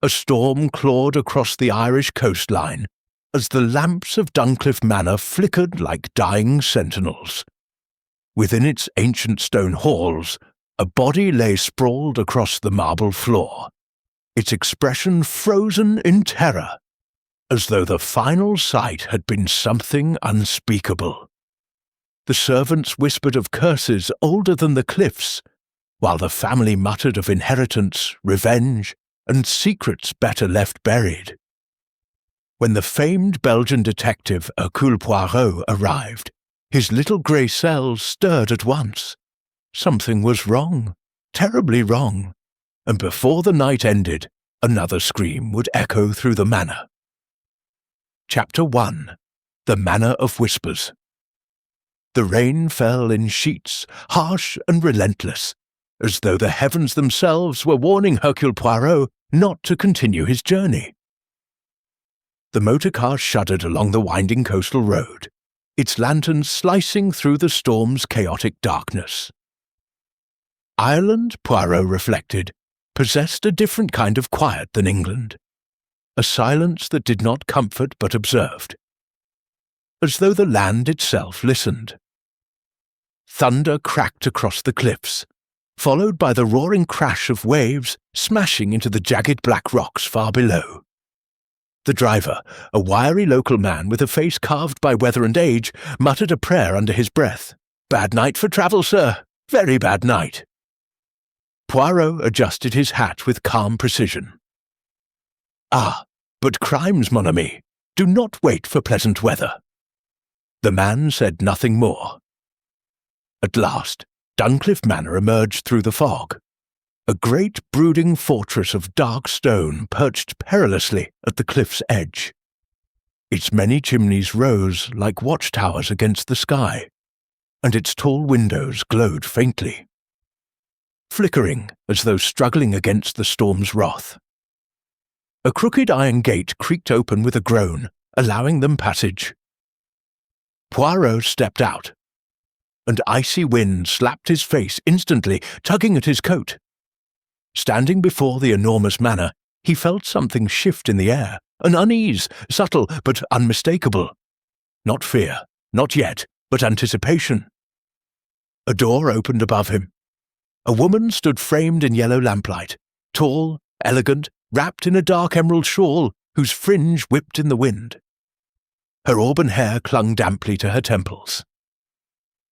A storm clawed across the Irish coastline as the lamps of Duncliffe Manor flickered like dying sentinels. Within its ancient stone halls, a body lay sprawled across the marble floor, its expression frozen in terror, as though the final sight had been something unspeakable. The servants whispered of curses older than the cliffs, while the family muttered of inheritance, revenge, and secrets better left buried. When the famed Belgian detective Hercule Poirot arrived, his little grey cells stirred at once. Something was wrong, terribly wrong, and before the night ended, another scream would echo through the manor. Chapter 1. The Manor of Whispers. The rain fell in sheets, harsh and relentless, as though the heavens themselves were warning Hercule Poirot not to continue his journey. The motor car shuddered along the winding coastal road, its lanterns slicing through the storm's chaotic darkness. Ireland, Poirot reflected, possessed a different kind of quiet than England, a silence that did not comfort but observed, as though the land itself listened. Thunder cracked across the cliffs, followed by the roaring crash of waves smashing into the jagged black rocks far below. The driver, a wiry local man with a face carved by weather and age, muttered a prayer under his breath. "Bad night for travel, sir. Very bad night." Poirot adjusted his hat with calm precision. "Ah, but crimes, mon ami, do not wait for pleasant weather." The man said nothing more. At last, Duncliffe Manor emerged through the fog. A great brooding fortress of dark stone perched perilously at the cliff's edge. Its many chimneys rose like watchtowers against the sky, and its tall windows glowed faintly, flickering as though struggling against the storm's wrath. A crooked iron gate creaked open with a groan, allowing them passage. Poirot stepped out. An icy wind slapped his face instantly, tugging at his coat. Standing before the enormous manor, he felt something shift in the air, an unease, subtle but unmistakable. Not fear, not yet, but anticipation. A door opened above him. A woman stood framed in yellow lamplight, tall, elegant, wrapped in a dark emerald shawl whose fringe whipped in the wind. Her auburn hair clung damply to her temples.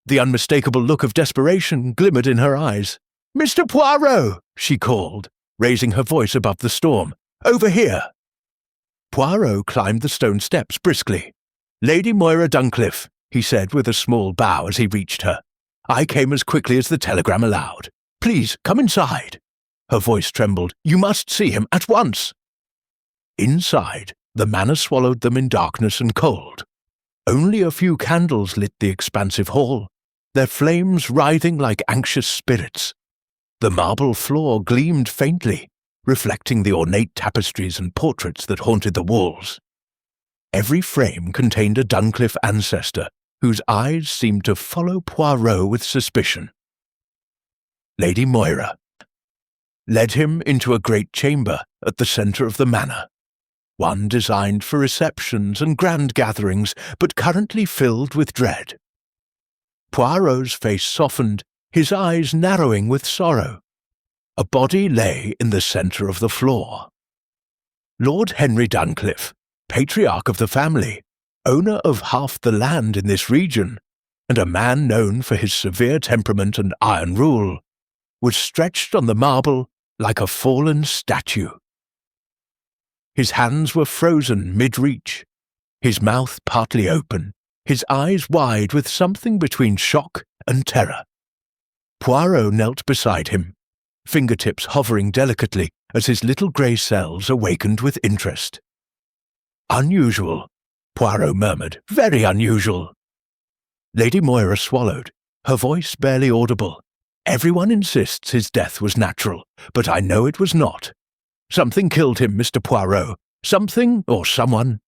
The unmistakable look of desperation glimmered in her eyes. "Mr. Poirot!" she called, raising her voice above the storm. "Over here!" Poirot climbed the stone steps briskly. "Lady Moira Duncliffe," he said with a small bow as he reached her. "I came as quickly as the telegram allowed. Please, come inside." Her voice trembled. "You must see him at once." Inside, the manor swallowed them in darkness and cold. Only a few candles lit the expansive hall, their flames writhing like anxious spirits. The marble floor gleamed faintly, reflecting the ornate tapestries and portraits that haunted the walls. Every frame contained a Duncliffe ancestor, whose eyes seemed to follow Poirot with suspicion. Lady Moira led him into a great chamber at the centre of the manor, one designed for receptions and grand gatherings, but currently filled with dread. Poirot's face softened, his eyes narrowing with sorrow. A body lay in the centre of the floor. Lord Henry Duncliffe, patriarch of the family, owner of half the land in this region, and a man known for his severe temperament and iron rule, was stretched on the marble like a fallen statue. His hands were frozen mid-reach, his mouth partly open, his eyes wide with something between shock and terror. Poirot knelt beside him, fingertips hovering delicately as his little grey cells awakened with interest. "Unusual," Poirot murmured, "very unusual." Lady Moira swallowed, her voice barely audible. "Everyone insists his death was natural, but I know it was not. Something killed him, Mr. Poirot. Something or someone."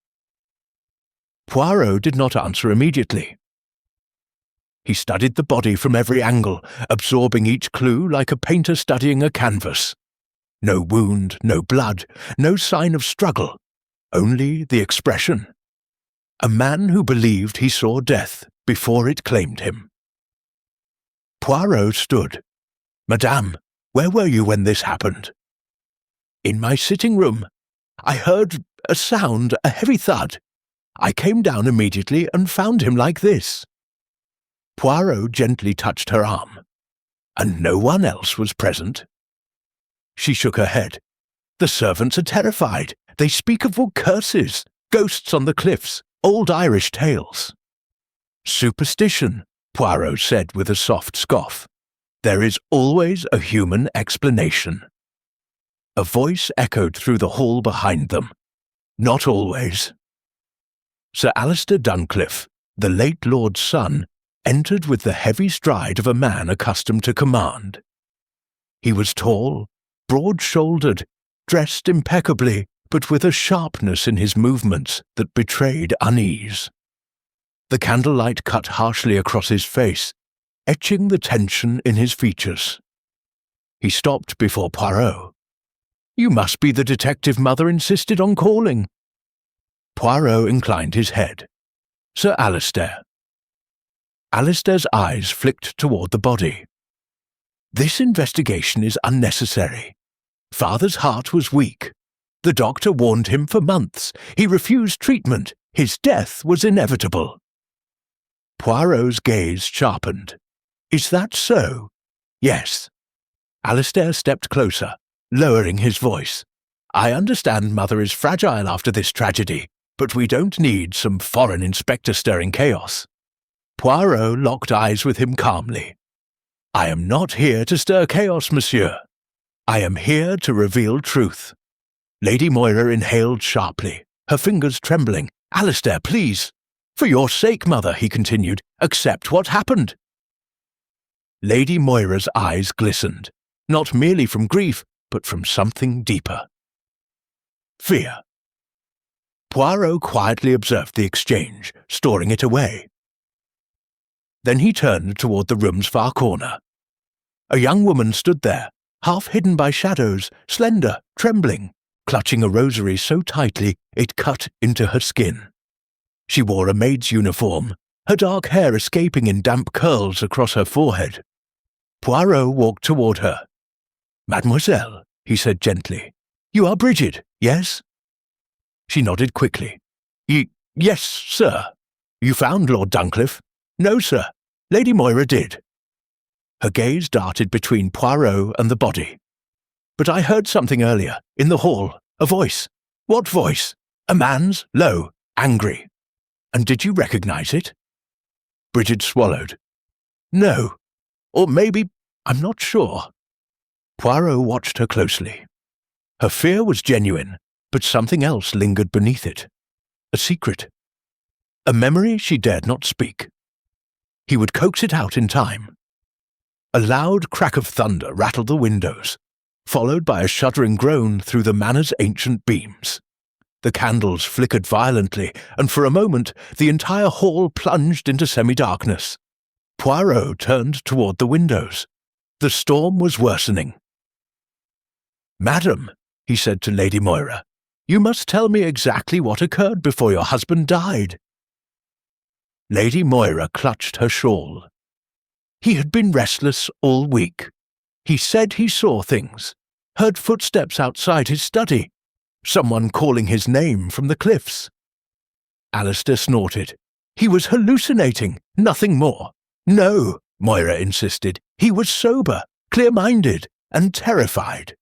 Poirot did not answer immediately. He studied the body from every angle, absorbing each clue like a painter studying a canvas. No wound, no blood, no sign of struggle, only the expression. A man who believed he saw death before it claimed him. Poirot stood. "Madame, where were you when this happened?" "In my sitting room. I heard a sound, a heavy thud. I came down immediately and found him like this." Poirot gently touched her arm. "And no one else was present?" She shook her head. "The servants are terrified. They speak of curses, ghosts on the cliffs, old Irish tales." "Superstition," Poirot said with a soft scoff. "There is always a human explanation." A voice echoed through the hall behind them. "Not always." Sir Alistair Duncliffe, the late lord's son, entered with the heavy stride of a man accustomed to command. He was tall, broad-shouldered, dressed impeccably, but with a sharpness in his movements that betrayed unease. The candlelight cut harshly across his face, etching the tension in his features. He stopped before Poirot. "You must be the detective Mother insisted on calling." Poirot inclined his head. "Sir Alistair." Alistair's eyes flicked toward the body. "This investigation is unnecessary. Father's heart was weak. The doctor warned him for months. He refused treatment. His death was inevitable." Poirot's gaze sharpened. "Is that so?" "Yes." Alistair stepped closer, lowering his voice. "I understand Mother is fragile after this tragedy, but we don't need some foreign inspector stirring chaos." Poirot locked eyes with him calmly. "I am not here to stir chaos, monsieur. I am here to reveal truth." Lady Moira inhaled sharply, her fingers trembling. "Alistair, please." "For your sake, Mother," he continued, "accept what happened." Lady Moira's eyes glistened, not merely from grief, but from something deeper. Fear. Poirot quietly observed the exchange, storing it away. Then he turned toward the room's far corner. A young woman stood there, half hidden by shadows, slender, trembling, clutching a rosary so tightly it cut into her skin. She wore a maid's uniform, her dark hair escaping in damp curls across her forehead. Poirot walked toward her. "Mademoiselle," he said gently, "you are Bridget, yes?" She nodded quickly. Yes, sir." "You found Lord Duncliffe?" "No, sir. Lady Moira did." Her gaze darted between Poirot and the body. "But I heard something earlier, in the hall, a voice." "What voice?" "A man's, low, angry." "And did you recognize it?" Bridget swallowed. "No. Or maybe, I'm not sure." Poirot watched her closely. Her fear was genuine, but something else lingered beneath it. A secret. A memory she dared not speak. He would coax it out in time. A loud crack of thunder rattled the windows, followed by a shuddering groan through the manor's ancient beams. The candles flickered violently, and for a moment the entire hall plunged into semi-darkness. Poirot turned toward the windows. The storm was worsening. "Madam," he said to Lady Moira, "you must tell me exactly what occurred before your husband died." Lady Moira clutched her shawl. "He had been restless all week. He said he saw things, heard footsteps outside his study, someone calling his name from the cliffs." Alistair snorted. "He was hallucinating, nothing more." "No," Moira insisted. "He was sober, clear-minded, and terrified."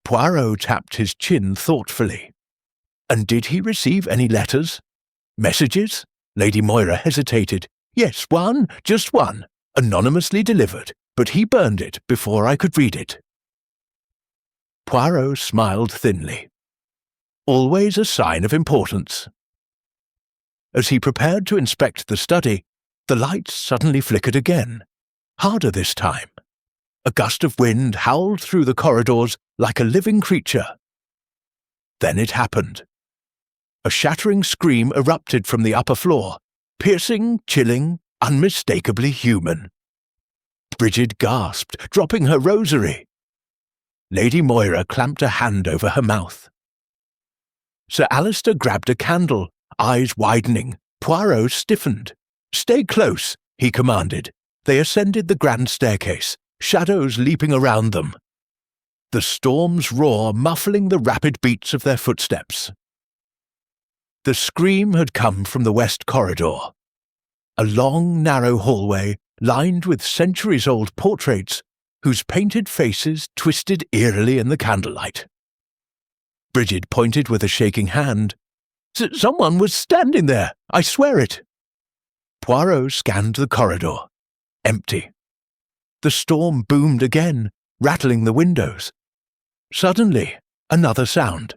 Poirot tapped his chin thoughtfully. "And did he receive any letters? Messages?" Lady Moira hesitated. "Yes, one, just one, anonymously delivered, but he burned it before I could read it." Poirot smiled thinly. Always a sign of importance. As he prepared to inspect the study, the lights suddenly flickered again, harder this time. A gust of wind howled through the corridors like a living creature. Then it happened. A shattering scream erupted from the upper floor, piercing, chilling, unmistakably human. Bridget gasped, dropping her rosary. Lady Moira clamped a hand over her mouth. Sir Alistair grabbed a candle, eyes widening. Poirot stiffened. "Stay close," he commanded. They ascended the grand staircase, shadows leaping around them. The storm's roar muffling the rapid beats of their footsteps. The scream had come from the west corridor. A long, narrow hallway lined with centuries-old portraits whose painted faces twisted eerily in the candlelight. Bridget pointed with a shaking hand. "Someone was standing there, I swear it." Poirot scanned the corridor. Empty. The storm boomed again, rattling the windows. Suddenly, another sound.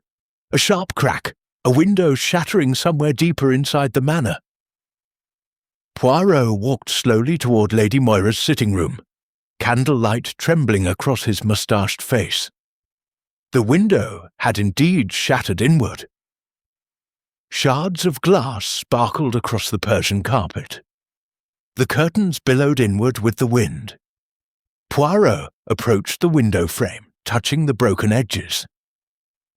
A sharp crack, a window shattering somewhere deeper inside the manor. Poirot walked slowly toward Lady Moira's sitting room, candlelight trembling across his moustached face. The window had indeed shattered inward. Shards of glass sparkled across the Persian carpet. The curtains billowed inward with the wind. Poirot approached the window frame, touching the broken edges.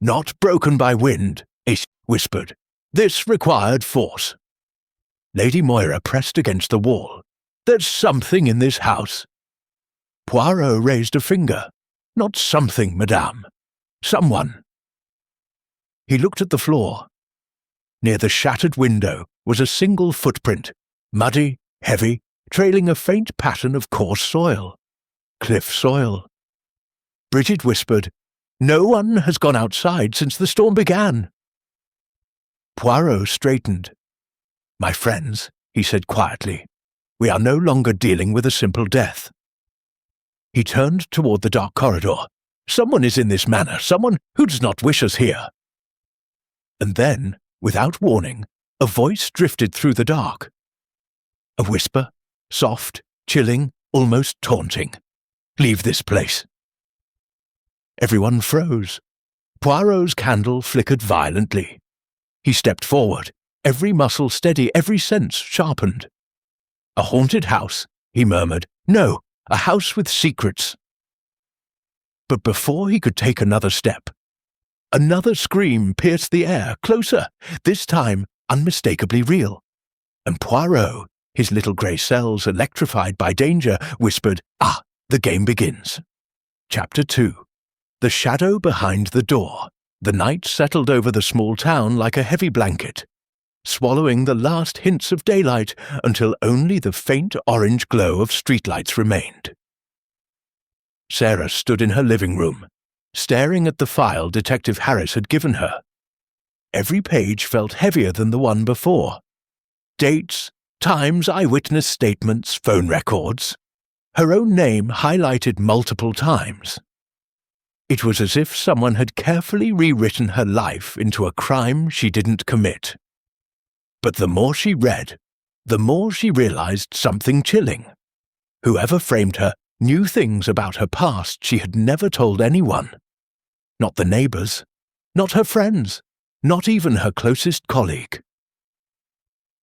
"Not broken by wind," he whispered. "This required force." Lady Moira pressed against the wall. "There's something in this house." Poirot raised a finger. "Not something, madame. Someone." He looked at the floor. Near the shattered window was a single footprint, muddy, heavy, trailing a faint pattern of coarse soil. Cliff soil. Bridget whispered, "No one has gone outside since the storm began." Poirot straightened. "My friends," he said quietly, "we are no longer dealing with a simple death." He turned toward the dark corridor. "Someone is in this manor, someone who does not wish us here." And then, without warning, a voice drifted through the dark. A whisper, soft, chilling, almost taunting. "Leave this place." Everyone froze. Poirot's candle flickered violently. He stepped forward, every muscle steady, every sense sharpened. "A haunted house," he murmured. "No, a house with secrets." But before he could take another step, another scream pierced the air, closer, this time unmistakably real. And Poirot, his little grey cells electrified by danger, whispered, "Ah, the game begins." Chapter 2. The shadow behind the door. The night settled over the small town like a heavy blanket, swallowing the last hints of daylight until only the faint orange glow of streetlights remained. Sarah stood in her living room, staring at the file Detective Harris had given her. Every page felt heavier than the one before. Dates, times, eyewitness statements, phone records. Her own name highlighted multiple times. It was as if someone had carefully rewritten her life into a crime she didn't commit. But the more she read, the more she realized something chilling. Whoever framed her knew things about her past she had never told anyone. Not the neighbors, not her friends, not even her closest colleague.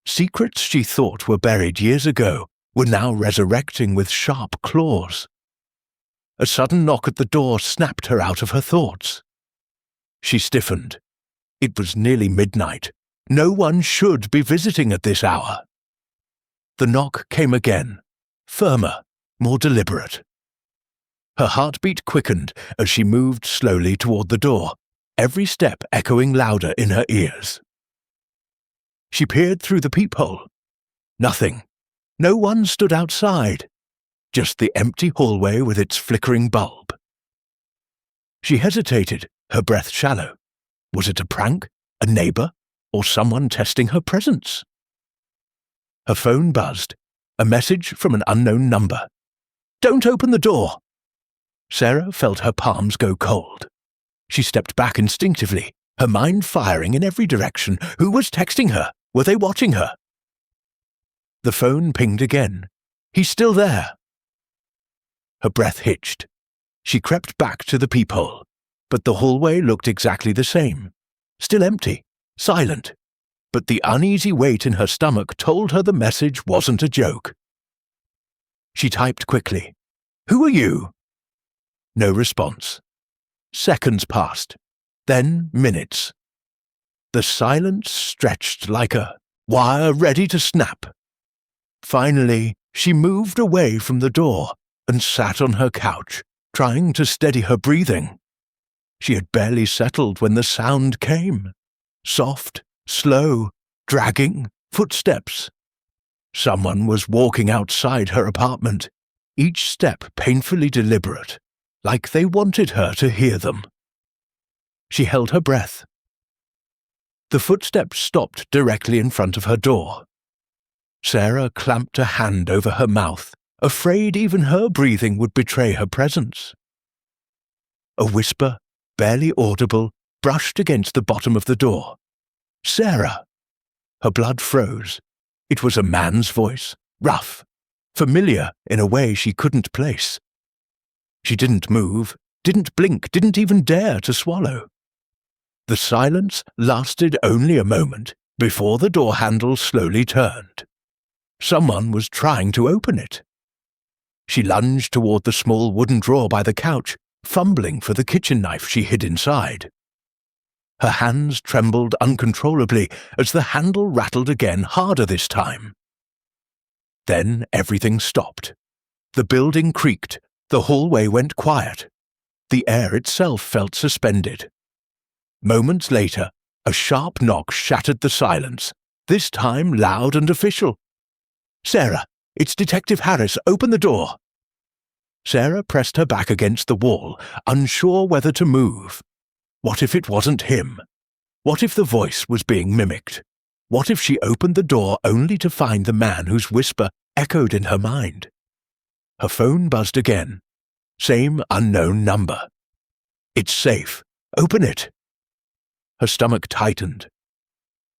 Secrets she thought were buried years ago were now resurrecting with sharp claws. A sudden knock at the door snapped her out of her thoughts. She stiffened. It was nearly midnight. No one should be visiting at this hour. The knock came again, firmer, more deliberate. Her heartbeat quickened as she moved slowly toward the door, every step echoing louder in her ears. She peered through the peephole. Nothing. No one stood outside. Just the empty hallway with its flickering bulb. She hesitated, her breath shallow. Was it a prank, a neighbor, or someone testing her presence? Her phone buzzed, a message from an unknown number. "Don't open the door!" Sarah felt her palms go cold. She stepped back instinctively, her mind firing in every direction. Who was texting her? Were they watching her? The phone pinged again. He's still there. Her breath hitched. She crept back to the peephole, but the hallway looked exactly the same. Still empty, silent, but the uneasy weight in her stomach told her the message wasn't a joke. She typed quickly, "Who are you?" No response. Seconds passed, then minutes. The silence stretched like a wire ready to snap. Finally, she moved away from the door and sat on her couch, trying to steady her breathing. She had barely settled when the sound came. Soft, slow, dragging footsteps. Someone was walking outside her apartment, each step painfully deliberate, like they wanted her to hear them. She held her breath. The footsteps stopped directly in front of her door. Sarah clamped a hand over her mouth, afraid even her breathing would betray her presence. A whisper, barely audible, brushed against the bottom of the door. "Sarah!" Her blood froze. It was a man's voice, rough, familiar in a way she couldn't place. She didn't move, didn't blink, didn't even dare to swallow. The silence lasted only a moment before the door handle slowly turned. Someone was trying to open it. She lunged toward the small wooden drawer by the couch, fumbling for the kitchen knife she hid inside. Her hands trembled uncontrollably as the handle rattled again, harder this time. Then everything stopped. The building creaked, the hallway went quiet. The air itself felt suspended. Moments later, a sharp knock shattered the silence, this time loud and official. "Sarah, it's Detective Harris, open the door." Sarah pressed her back against the wall, unsure whether to move. What if it wasn't him? What if the voice was being mimicked? What if she opened the door only to find the man whose whisper echoed in her mind? Her phone buzzed again. Same unknown number. "It's safe. Open it." Her stomach tightened.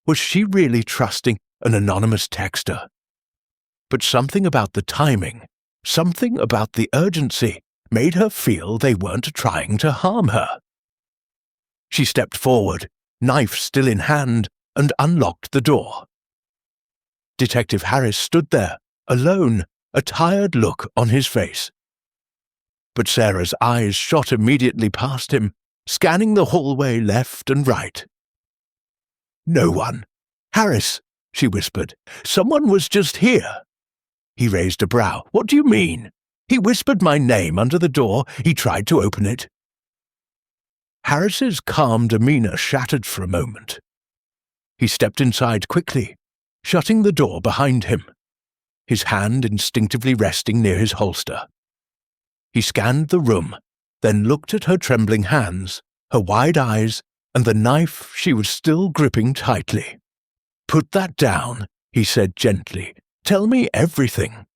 Was she really trusting an anonymous texter? But something about the timing, something about the urgency, made her feel they weren't trying to harm her. She stepped forward, knife still in hand, and unlocked the door. Detective Harris stood there, alone, a tired look on his face. But Sarah's eyes shot immediately past him, scanning the hallway left and right. "No one. Harris," she whispered. "Someone was just here." He raised a brow. "What do you mean?" "He whispered my name under the door. He tried to open it." Harris's calm demeanor shattered for a moment. He stepped inside quickly, shutting the door behind him, his hand instinctively resting near his holster. He scanned the room, then looked at her trembling hands, her wide eyes, and the knife she was still gripping tightly. "Put that down," he said gently. "Tell me everything."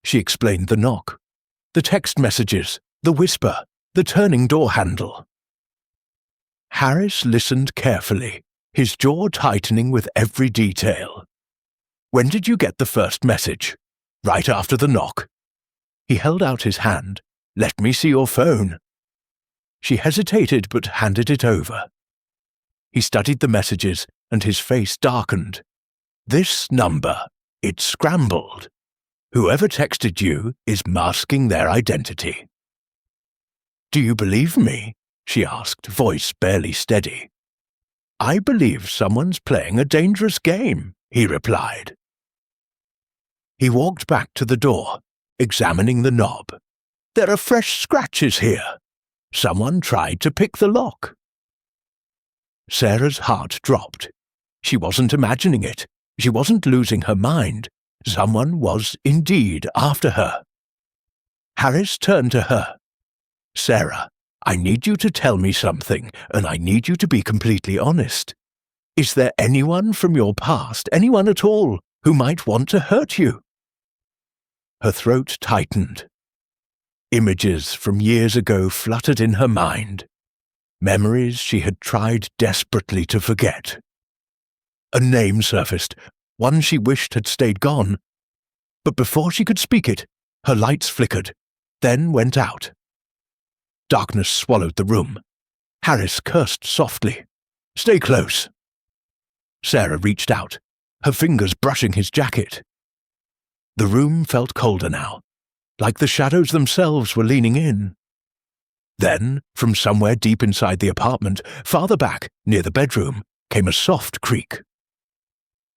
She explained the knock, the text messages, the whisper, the turning door handle. Harris listened carefully, his jaw tightening with every detail. "When did you get the first message?" "Right after the knock." He held out his hand. "Let me see your phone." She hesitated but handed it over. He studied the messages and his face darkened. "This number, it's scrambled. Whoever texted you is masking their identity." "Do you believe me?" she asked, voice barely steady. "I believe someone's playing a dangerous game," he replied. He walked back to the door, examining the knob. "There are fresh scratches here. Someone tried to pick the lock." Sarah's heart dropped. She wasn't imagining it. She wasn't losing her mind. Someone was indeed after her. Harris turned to her. "Sarah, I need you to tell me something, and I need you to be completely honest. Is there anyone from your past, anyone at all, who might want to hurt you?" Her throat tightened. Images from years ago fluttered in her mind, memories she had tried desperately to forget. A name surfaced, one she wished had stayed gone. But before she could speak it, her lights flickered, then went out. Darkness swallowed the room. Harris cursed softly. "Stay close." Sarah reached out, her fingers brushing his jacket. The room felt colder now, like the shadows themselves were leaning in. Then, from somewhere deep inside the apartment, farther back, near the bedroom, came a soft creak.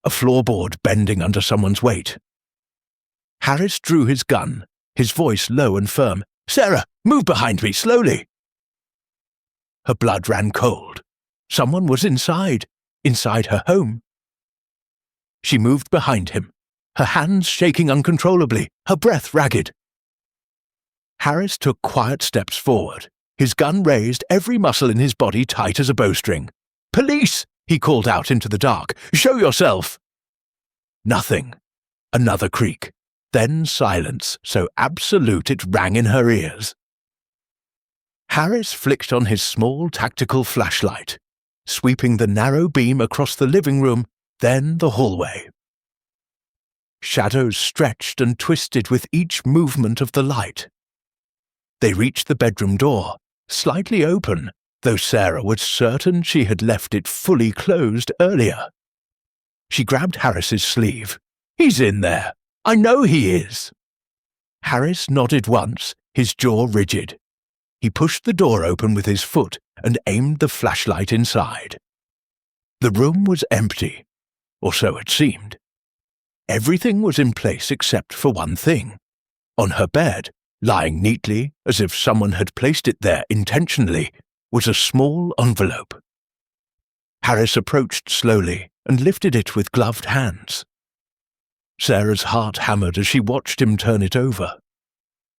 A floorboard bending under someone's weight. Harris drew his gun, his voice low and firm. "Sarah, move behind me, slowly!" Her blood ran cold. Someone was inside her home. She moved behind him, her hands shaking uncontrollably, her breath ragged. Harris took quiet steps forward, his gun raised, every muscle in his body tight as a bowstring. "Police!" he called out into the dark. "Show yourself!" Nothing. Another creak. Then silence, so absolute it rang in her ears. Harris flicked on his small tactical flashlight, sweeping the narrow beam across the living room, then the hallway. Shadows stretched and twisted with each movement of the light. They reached the bedroom door, slightly open, though Sarah was certain she had left it fully closed earlier. She grabbed Harris's sleeve. "He's in there. I know he is." Harris nodded once, his jaw rigid. He pushed the door open with his foot and aimed the flashlight inside. The room was empty, or so it seemed. Everything was in place except for one thing. On her bed, lying neatly, as if someone had placed it there intentionally, was a small envelope. Harris approached slowly and lifted it with gloved hands. Sarah's heart hammered as she watched him turn it over.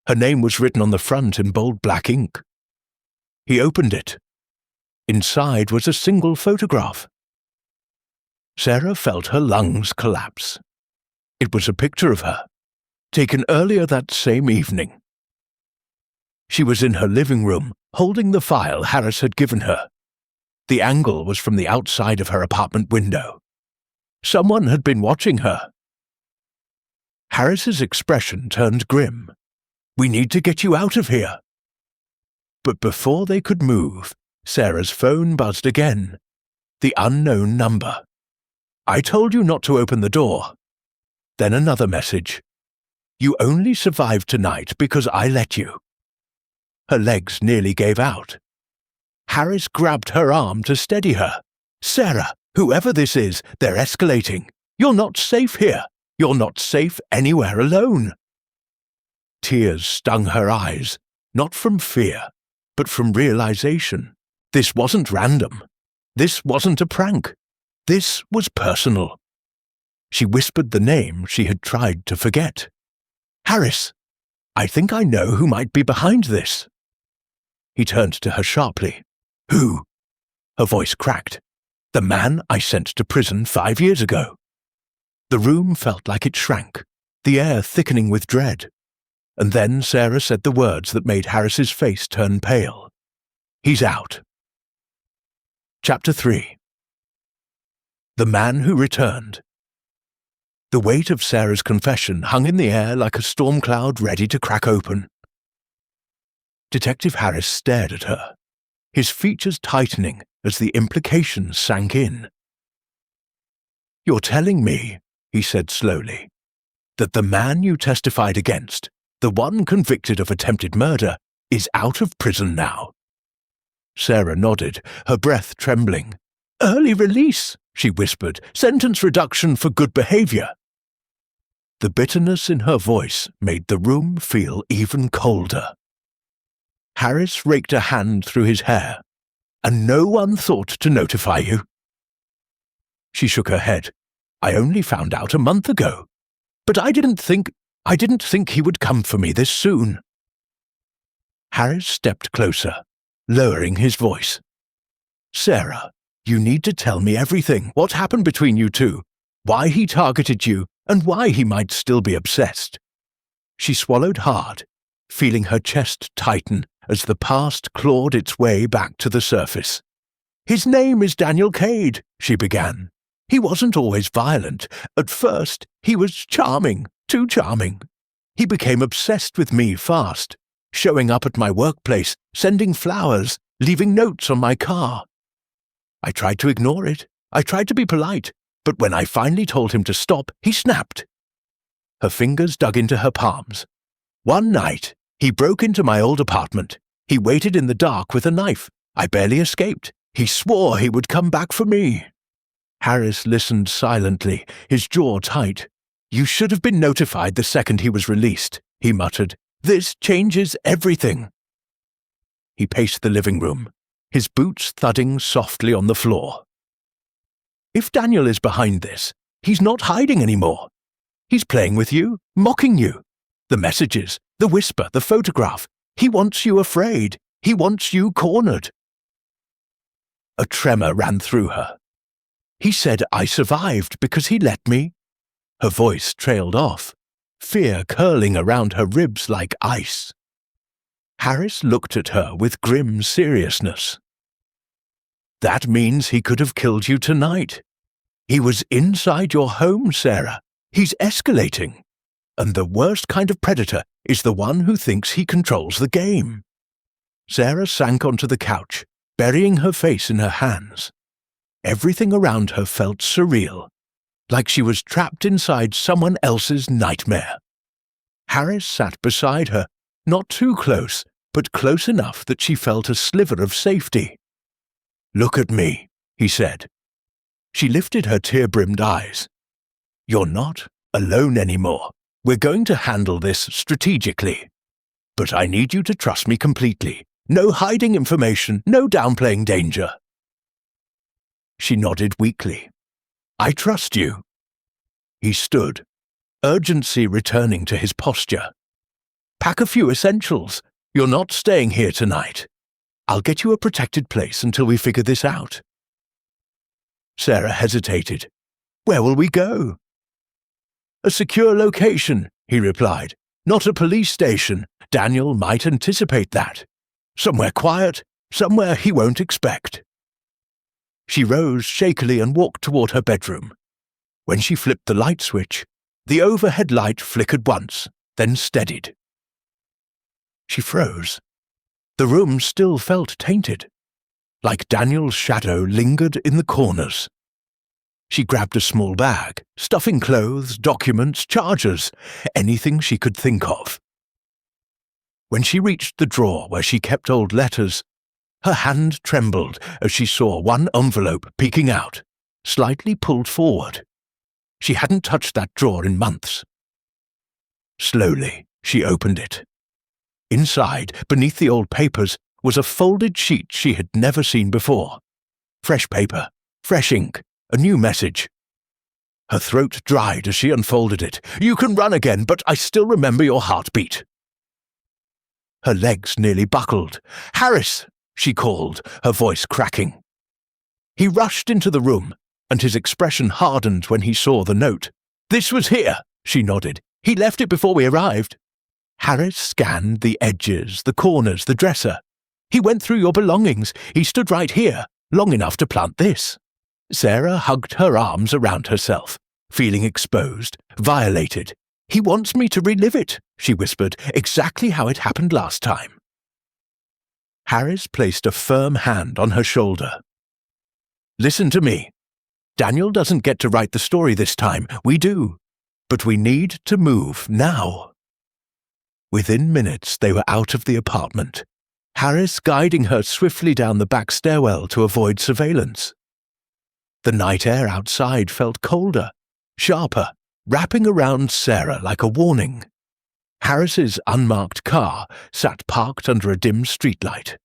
Her name was written on the front in bold black ink. He opened it. Inside was a single photograph. Sarah felt her lungs collapse. It was a picture of her, taken earlier that same evening. She was in her living room, holding the file Harris had given her. The angle was from the outside of her apartment window. Someone had been watching her. Harris's expression turned grim. "We need to get you out of here." But before they could move, Sarah's phone buzzed again. The unknown number. "I told you not to open the door." Then another message. "You only survived tonight because I let you." Her legs nearly gave out. Harris grabbed her arm to steady her. "Sarah, whoever this is, they're escalating. You're not safe here. You're not safe anywhere alone." Tears stung her eyes, not from fear, but from realization. This wasn't random. This wasn't a prank. This was personal. She whispered the name she had tried to forget. "Harris, I think I know who might be behind this." He turned to her sharply. "Who?" Her voice cracked. "The man I sent to prison 5 years ago." The room felt like it shrank, the air thickening with dread. And then Sarah said the words that made Harris's face turn pale. "He's out." Chapter 3. The Man Who Returned. The weight of Sarah's confession hung in the air like a storm cloud ready to crack open. Detective Harris stared at her, his features tightening as the implications sank in. "You're telling me," he said slowly, "that the man you testified against, the one convicted of attempted murder, is out of prison now?" Sarah nodded, her breath trembling. "Early release," she whispered. "Sentence reduction for good behavior." The bitterness in her voice made the room feel even colder. Harris raked a hand through his hair. "And no one thought to notify you?" She shook her head. "I only found out a month ago. But I didn't think he would come for me this soon." Harris stepped closer, lowering his voice. "Sarah, you need to tell me everything. What happened between you two? Why he targeted you, and why he might still be obsessed." She swallowed hard, feeling her chest tighten as the past clawed its way back to the surface. "His name is Daniel Cade," she began. "He wasn't always violent. At first, he was charming, too charming. He became obsessed with me fast, showing up at my workplace, sending flowers, leaving notes on my car. I tried to ignore it. I tried to be polite, but when I finally told him to stop, he snapped." Her fingers dug into her palms. "One night, he broke into my old apartment. He waited in the dark with a knife. I barely escaped. He swore he would come back for me." Harris listened silently, his jaw tight. "You should have been notified the second he was released," he muttered. "This changes everything." He paced the living room, his boots thudding softly on the floor. If Daniel is behind this, he's not hiding anymore. He's playing with you, mocking you. The messages, the whisper, the photograph. He wants you afraid. He wants you cornered. A tremor ran through her. "He said I survived because he let me." Her voice trailed off, fear curling around her ribs like ice. Harris looked at her with grim seriousness. "That means he could have killed you tonight. He was inside your home, Sarah. He's escalating. And the worst kind of predator is the one who thinks he controls the game." Sarah sank onto the couch, burying her face in her hands. Everything around her felt surreal, like she was trapped inside someone else's nightmare. Harris sat beside her, not too close, but close enough that she felt a sliver of safety. "Look at me," he said. She lifted her tear-brimmed eyes. "You're not alone anymore. We're going to handle this strategically. But I need you to trust me completely. No hiding information, no downplaying danger." She nodded weakly. "I trust you." He stood, urgency returning to his posture. "Pack a few essentials. You're not staying here tonight. I'll get you a protected place until we figure this out." Sarah hesitated. "Where will we go?" "A secure location," he replied. "Not a police station. Daniel might anticipate that. Somewhere quiet, somewhere he won't expect." She rose shakily and walked toward her bedroom. When she flipped the light switch, the overhead light flickered once, then steadied. She froze. The room still felt tainted, like Daniel's shadow lingered in the corners. She grabbed a small bag, stuffing clothes, documents, chargers, anything she could think of. When she reached the drawer where she kept old letters, her hand trembled as she saw one envelope peeking out, slightly pulled forward. She hadn't touched that drawer in months. Slowly, she opened it. Inside, beneath the old papers, was a folded sheet she had never seen before. Fresh paper, fresh ink, a new message. Her throat dried as she unfolded it. "You can run again, but I still remember your heartbeat." Her legs nearly buckled. "Harris!" she called, her voice cracking. He rushed into the room, and his expression hardened when he saw the note. "This was here," she nodded. "He left it before we arrived." Harris scanned the edges, the corners, the dresser. "He went through your belongings. He stood right here, long enough to plant this." Sarah hugged her arms around herself, feeling exposed, violated. "He wants me to relive it," she whispered, "exactly how it happened last time." Harris placed a firm hand on her shoulder. "Listen to me. Daniel doesn't get to write the story this time. We do. But we need to move now." Within minutes they were out of the apartment, Harris guiding her swiftly down the back stairwell to avoid surveillance. The night air outside felt colder, sharper, wrapping around Sarah like a warning. Harris's unmarked car sat parked under a dim streetlight.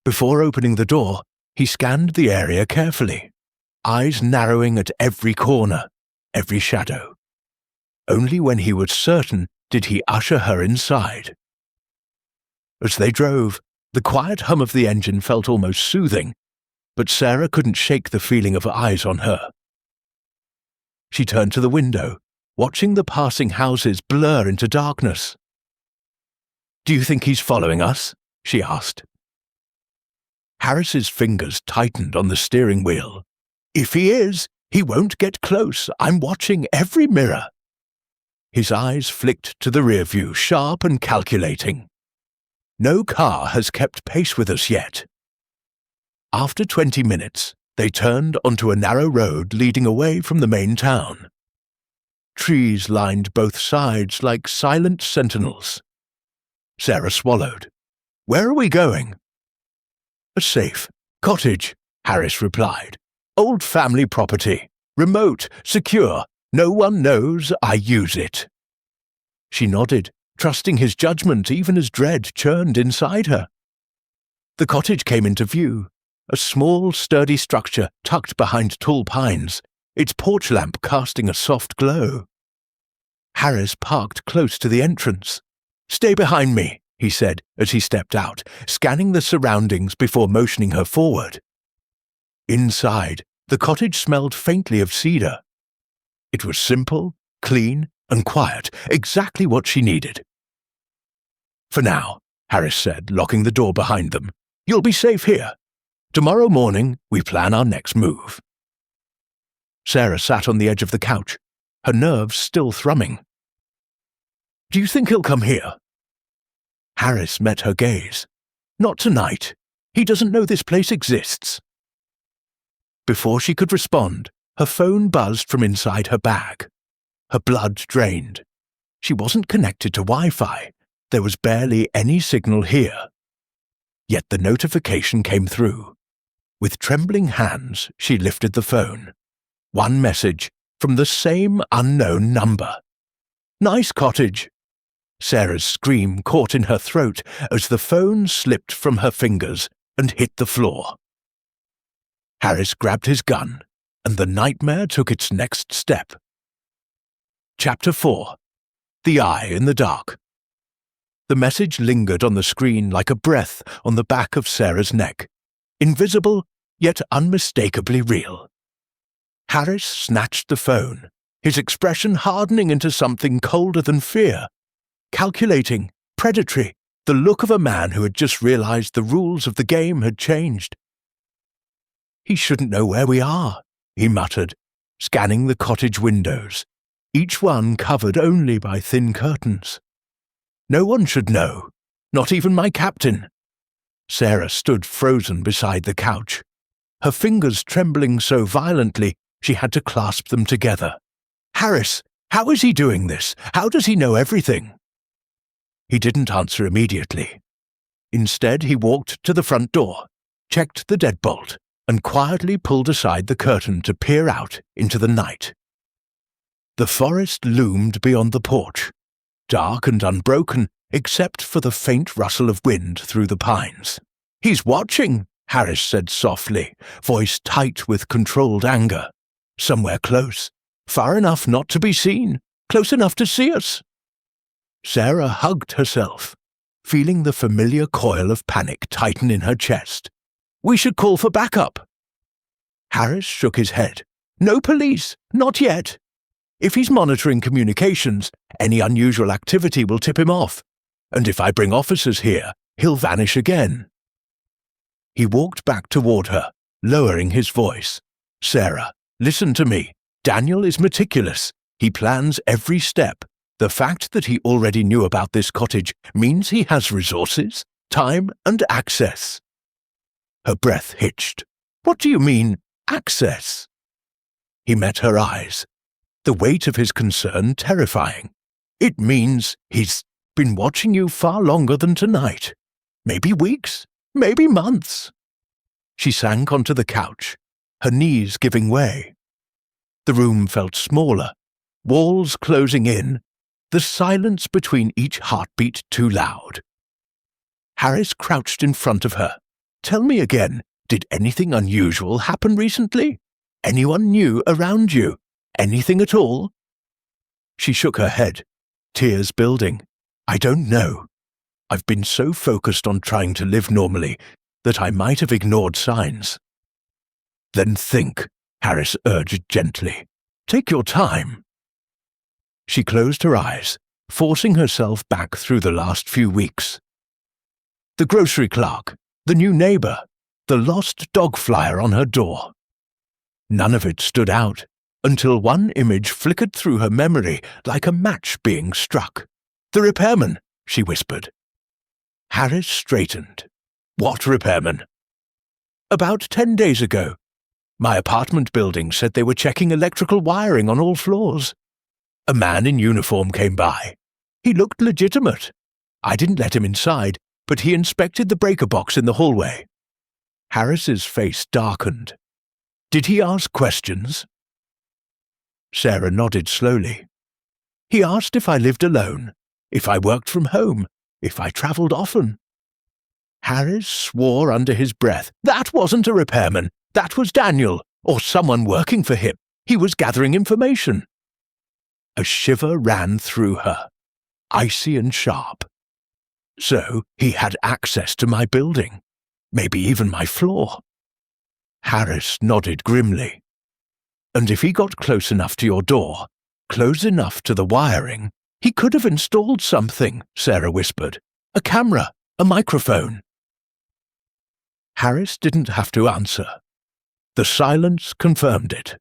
Before opening the door, he scanned the area carefully, eyes narrowing at every corner, every shadow. Only when he was certain did he usher her inside. As they drove, the quiet hum of the engine felt almost soothing, but Sarah couldn't shake the feeling of eyes on her. She turned to the window, watching the passing houses blur into darkness. "Do you think he's following us?" she asked. Harris's fingers tightened on the steering wheel. "If he is, he won't get close. I'm watching every mirror." His eyes flicked to the rear view, sharp and calculating. "No car has kept pace with us yet." After 20 minutes, they turned onto a narrow road leading away from the main town. Trees lined both sides like silent sentinels. Sarah swallowed. Where are we going?" "A safe cottage," Harris replied. "Old family property. Remote, secure. No one knows I use it." She nodded, trusting his judgment even as dread churned inside her. The cottage came into view, a small, sturdy structure tucked behind tall pines, its porch lamp casting a soft glow. Harris parked close to the entrance. "Stay behind me," he said as he stepped out, scanning the surroundings before motioning her forward. Inside, the cottage smelled faintly of cedar. It was simple, clean, and quiet, exactly what she needed. "For now," Harris said, locking the door behind them. "You'll be safe here. Tomorrow morning, we plan our next move." Sarah sat on the edge of the couch, her nerves still thrumming. "Do you think he'll come here?" Harris met her gaze. "Not tonight. He doesn't know this place exists." Before she could respond, her phone buzzed from inside her bag. Her blood drained. She wasn't connected to Wi-Fi. There was barely any signal here. Yet the notification came through. With trembling hands, she lifted the phone. One message from the same unknown number. "Nice cottage." Sarah's scream caught in her throat as the phone slipped from her fingers and hit the floor. Harris grabbed his gun, and the nightmare took its next step. Chapter 4. The Eye in the Dark. The message lingered on the screen like a breath on the back of Sarah's neck, invisible yet unmistakably real. Harris snatched the phone, his expression hardening into something colder than fear. Calculating, predatory, the look of a man who had just realized the rules of the game had changed. "He shouldn't know where we are," he muttered, scanning the cottage windows, each one covered only by thin curtains. "No one should know, not even my captain." Sarah stood frozen beside the couch, her fingers trembling so violently she had to clasp them together. "Harris, how is he doing this? How does he know everything?" He didn't answer immediately. Instead, he walked to the front door, checked the deadbolt, and quietly pulled aside the curtain to peer out into the night. The forest loomed beyond the porch, dark and unbroken except for the faint rustle of wind through the pines. "He's watching," Harris said softly, voice tight with controlled anger. "Somewhere close, far enough not to be seen, close enough to see us." Sarah hugged herself, feeling the familiar coil of panic tighten in her chest. "We should call for backup." Harris shook his head. "No police, not yet. If he's monitoring communications, any unusual activity will tip him off, and if I bring officers here, he'll vanish again." He walked back toward her, lowering his voice. "Sarah, listen to me. Daniel is meticulous. He plans every step. The fact that he already knew about this cottage means he has resources, time, and access." Her breath hitched. "What do you mean, access?" He met her eyes, the weight of his concern terrifying. "It means he's been watching you far longer than tonight. Maybe weeks, maybe months." She sank onto the couch, her knees giving way. The room felt smaller, walls closing in, the silence between each heartbeat too loud. Harris crouched in front of her. "Tell me again, did anything unusual happen recently? Anyone new around you? Anything at all?" She shook her head, tears building. "I don't know. I've been so focused on trying to live normally that I might have ignored signs." "Then think," Harris urged gently. "Take your time." She closed her eyes, forcing herself back through the last few weeks. The grocery clerk, the new neighbor, the lost dog flyer on her door. None of it stood out, until one image flickered through her memory like a match being struck. "The repairman," she whispered. Harris straightened. "What repairman?" "About 10 days ago. My apartment building said they were checking electrical wiring on all floors. A man in uniform came by. He looked legitimate. I didn't let him inside, but he inspected the breaker box in the hallway. Harris's face darkened. Did he ask questions? Sarah nodded slowly. He asked if I lived alone, if I worked from home, if I travelled often. Harris swore under his breath. That wasn't a repairman. That was Daniel, or someone working for him. He was gathering information. A shiver ran through her, icy and sharp. So he had access to my building, maybe even my floor. Harris nodded grimly. And if he got close enough to your door, close enough to the wiring, he could have installed something, Sarah whispered. A camera, a microphone. Harris didn't have to answer. The silence confirmed it.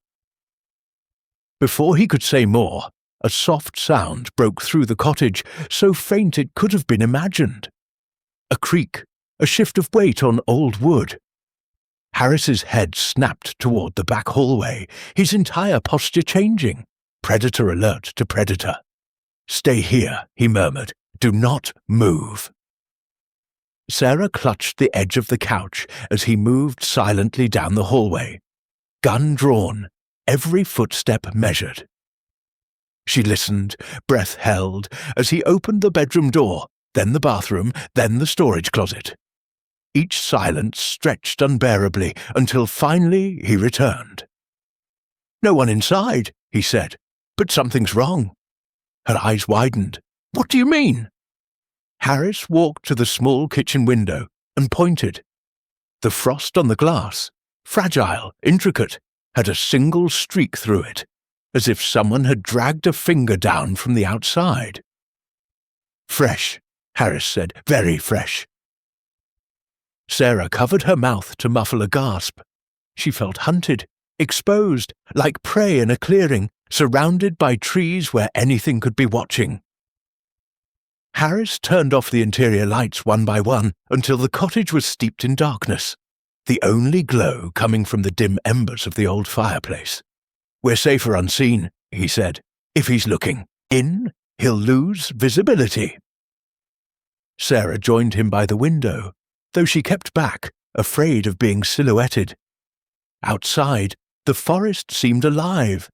Before he could say more, a soft sound broke through the cottage, so faint it could have been imagined. A creak, a shift of weight on old wood. Harris's head snapped toward the back hallway, his entire posture changing, predator alert to predator. Stay here, he murmured. Do not move. Sarah clutched the edge of the couch as he moved silently down the hallway. Gun drawn, every footstep measured. She listened, breath held, as he opened the bedroom door, then the bathroom, then the storage closet. Each silence stretched unbearably until finally he returned. No one inside, he said, but something's wrong. Her eyes widened. What do you mean? Harris walked to the small kitchen window and pointed. The frost on the glass, fragile, intricate, had a single streak through it, as if someone had dragged a finger down from the outside. Fresh, Harris said, very fresh. Sarah covered her mouth to muffle a gasp. She felt hunted, exposed, like prey in a clearing, surrounded by trees where anything could be watching. Harris turned off the interior lights one by one until the cottage was steeped in darkness, the only glow coming from the dim embers of the old fireplace. We're safer unseen, he said. If he's looking in, he'll lose visibility. Sarah joined him by the window, though she kept back, afraid of being silhouetted. Outside, the forest seemed alive,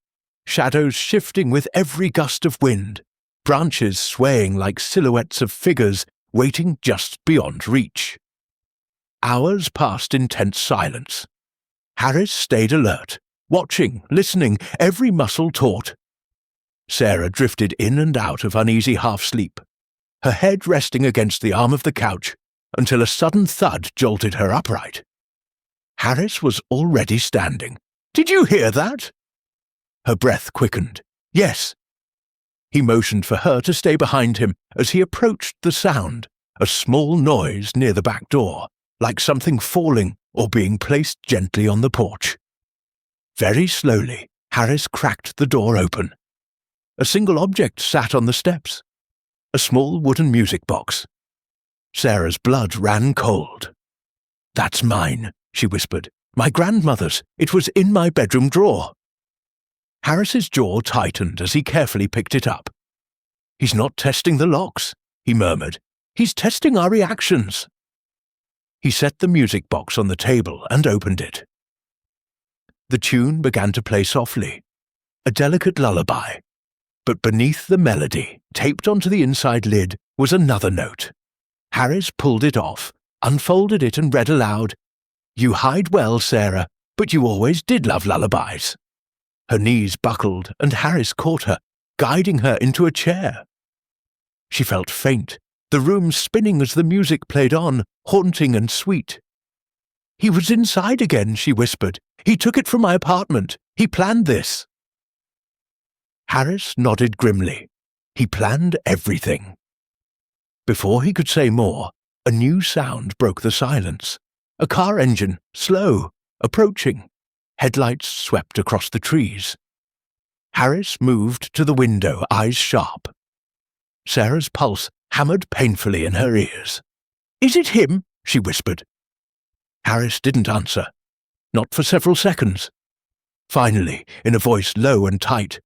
shadows shifting with every gust of wind, branches swaying like silhouettes of figures waiting just beyond reach. Hours passed in tense silence. Harris stayed alert, watching, listening, every muscle taut. Sarah drifted in and out of uneasy half-sleep, her head resting against the arm of the couch, until a sudden thud jolted her upright. Harris was already standing. Did you hear that? Her breath quickened. Yes. He motioned for her to stay behind him as he approached the sound, a small noise near the back door, like something falling or being placed gently on the porch. Very slowly, Harris cracked the door open. A single object sat on the steps, a small wooden music box. Sarah's blood ran cold. That's mine, she whispered. My grandmother's. It was in my bedroom drawer. Harris's jaw tightened as he carefully picked it up. He's not testing the locks, he murmured. He's testing our reactions. He set the music box on the table and opened it. The tune began to play softly, a delicate lullaby. But beneath the melody, taped onto the inside lid, was another note. Harris pulled it off, unfolded it and read aloud, You hide well, Sarah, but you always did love lullabies. Her knees buckled, and Harris caught her, guiding her into a chair. She felt faint, the room spinning as the music played on, haunting and sweet. He was inside again, she whispered. He took it from my apartment. He planned this. Harris nodded grimly. He planned everything. Before he could say more, a new sound broke the silence. A car engine, slow, approaching. Headlights swept across the trees. Harris moved to the window, eyes sharp. Sarah's pulse hammered painfully in her ears. Is it him? She whispered. Harris didn't answer, not for several seconds. Finally, in a voice low and tight,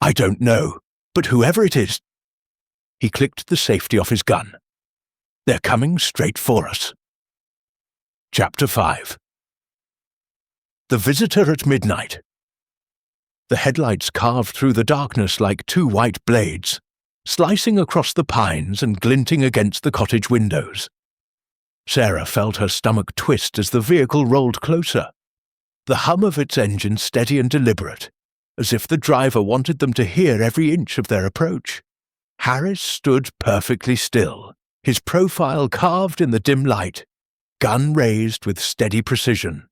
I don't know, but whoever it is. He clicked the safety off his gun. They're coming straight for us. Chapter 5. The Visitor at Midnight. The headlights carved through the darkness like two white blades, slicing across the pines and glinting against the cottage windows. Sarah felt her stomach twist as the vehicle rolled closer, the hum of its engine steady and deliberate, as if the driver wanted them to hear every inch of their approach. Harris stood perfectly still, his profile carved in the dim light, gun raised with steady precision.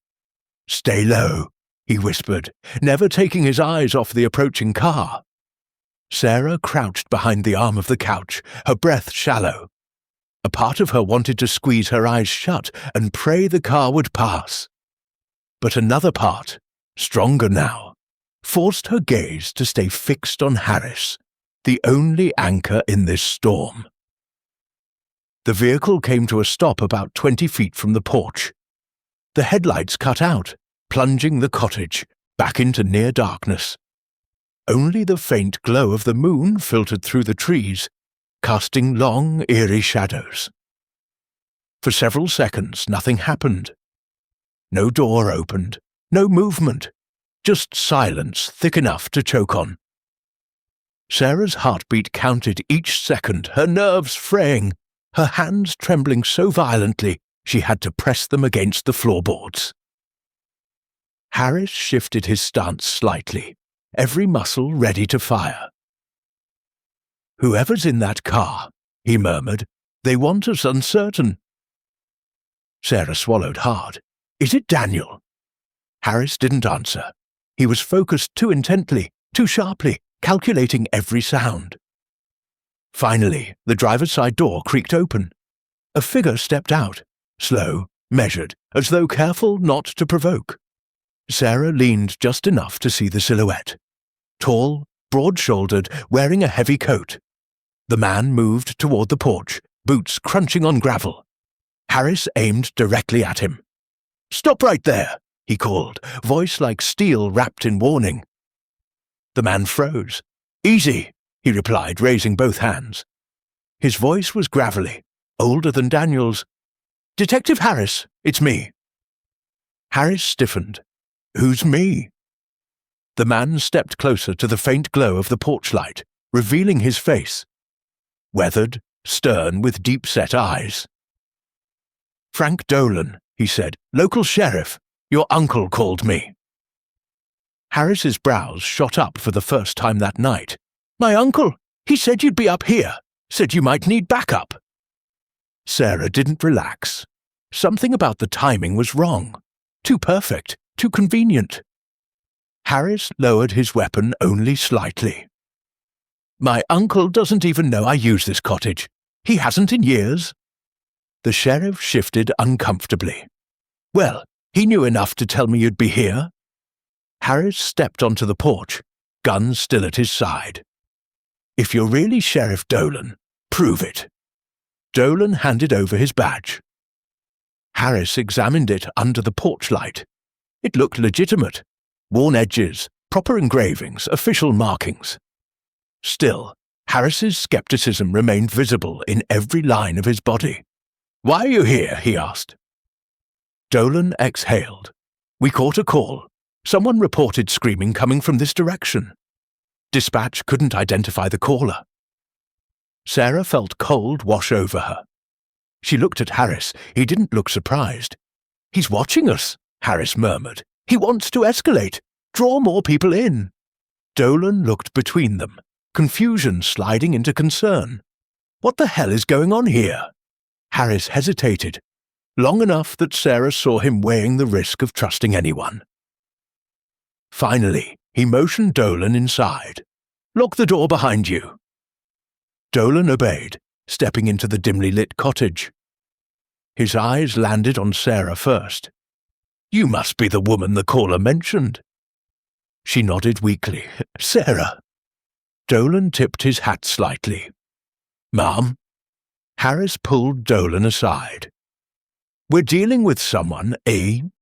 "Stay low," he whispered, never taking his eyes off the approaching car. Sarah crouched behind the arm of the couch, her breath shallow. A part of her wanted to squeeze her eyes shut and pray the car would pass. But another part, stronger now, forced her gaze to stay fixed on Harris, the only anchor in this storm. The vehicle came to a stop about 20 feet from the porch. The headlights cut out, plunging the cottage back into near darkness. Only the faint glow of the moon filtered through the trees, casting long, eerie shadows. For several seconds, nothing happened. No door opened, no movement, just silence thick enough to choke on. Sarah's heartbeat counted each second, her nerves fraying, her hands trembling so violently she had to press them against the floorboards. Harris shifted his stance slightly, every muscle ready to fire. "Whoever's in that car," he murmured, "they want us uncertain." Sarah swallowed hard. "Is it Daniel?" Harris didn't answer. He was focused too intently, too sharply, calculating every sound. Finally, the driver's side door creaked open. A figure stepped out, slow, measured, as though careful not to provoke. Sarah leaned just enough to see the silhouette. Tall, broad-shouldered, wearing a heavy coat. The man moved toward the porch, boots crunching on gravel. Harris aimed directly at him. "Stop right there," he called, voice like steel wrapped in warning. The man froze. "Easy," he replied, raising both hands. His voice was gravelly, older than Daniel's. "Detective Harris, it's me." Harris stiffened. "Who's me?" The man stepped closer to the faint glow of the porch light, revealing his face. Weathered, stern, with deep-set eyes. "Frank Dolan," he said, "local sheriff. Your uncle called me." Harris's brows shot up for the first time that night. "My uncle? He said you'd be up here. Said you might need backup." Sarah didn't relax. Something about the timing was wrong. Too perfect, too convenient. Harris lowered his weapon only slightly. "My uncle doesn't even know I use this cottage. He hasn't in years." The sheriff shifted uncomfortably. "Well, he knew enough to tell me you'd be here." Harris stepped onto the porch, gun still at his side. "If you're really Sheriff Dolan, prove it." Dolan handed over his badge. Harris examined it under the porch light. It looked legitimate. Worn edges, proper engravings, official markings. Still, Harris's skepticism remained visible in every line of his body. "Why are you here?" he asked. Dolan exhaled. "We caught a call. Someone reported screaming coming from this direction. Dispatch couldn't identify the caller." Sarah felt cold wash over her. She looked at Harris. He didn't look surprised. "He's watching us," Harris murmured. "He wants to escalate. Draw more people in." Dolan looked between them, confusion sliding into concern. "What the hell is going on here?" Harris hesitated, long enough that Sarah saw him weighing the risk of trusting anyone. Finally, he motioned Dolan inside. "Lock the door behind you." Dolan obeyed, stepping into the dimly lit cottage. His eyes landed on Sarah first. "You must be the woman the caller mentioned." She nodded weakly. "Sarah." Dolan tipped his hat slightly. "Ma'am?" Harris pulled Dolan aside. "We're dealing with someone,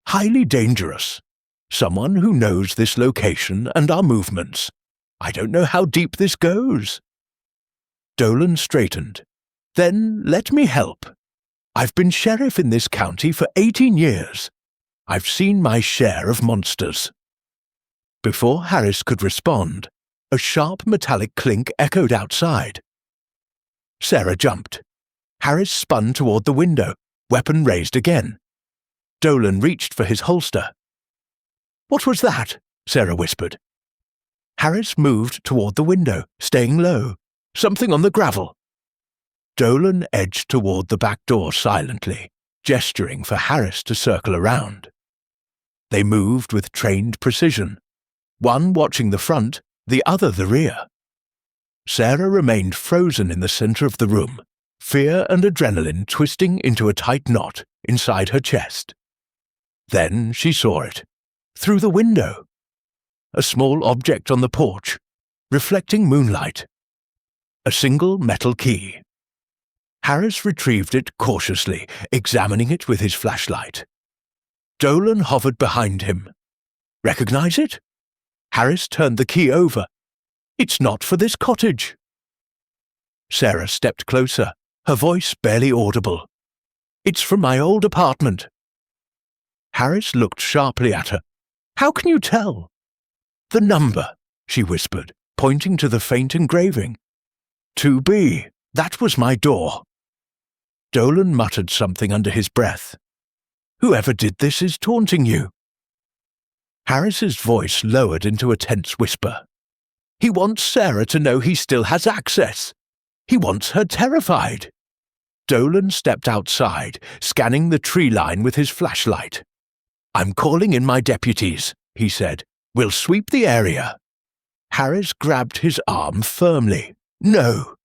highly dangerous. Someone who knows this location and our movements. I don't know how deep this goes." Dolan straightened. "Then let me help," I've been sheriff in this county for 18 years. I've seen my share of monsters." Before Harris could respond, a sharp metallic clink echoed outside. Sarah jumped. Harris spun toward the window, weapon raised again. Dolan reached for his holster. "What was that?" Sarah whispered. Harris moved toward the window, staying low. "Something on the gravel." Dolan edged toward the back door silently, gesturing for Harris to circle around. They moved with trained precision, one watching the front, the other the rear. Sarah remained frozen in the center of the room, fear and adrenaline twisting into a tight knot inside her chest. Then she saw it, through the window. A small object on the porch, reflecting moonlight. A single metal key. Harris retrieved it cautiously, examining it with his flashlight. Dolan hovered behind him. "Recognize it?" Harris turned the key over. "It's not for this cottage." Sarah stepped closer, her voice barely audible. "It's from my old apartment." Harris looked sharply at her. "How can you tell?" "The number," she whispered, pointing to the faint engraving. "2B, that was my door." Dolan muttered something under his breath. "Whoever did this is taunting you." Harris's voice lowered into a tense whisper. "He wants Sarah to know he still has access. He wants her terrified." Dolan stepped outside, scanning the tree line with his flashlight. "I'm calling in my deputies," he said. "We'll sweep the area." Harris grabbed his arm firmly. "No.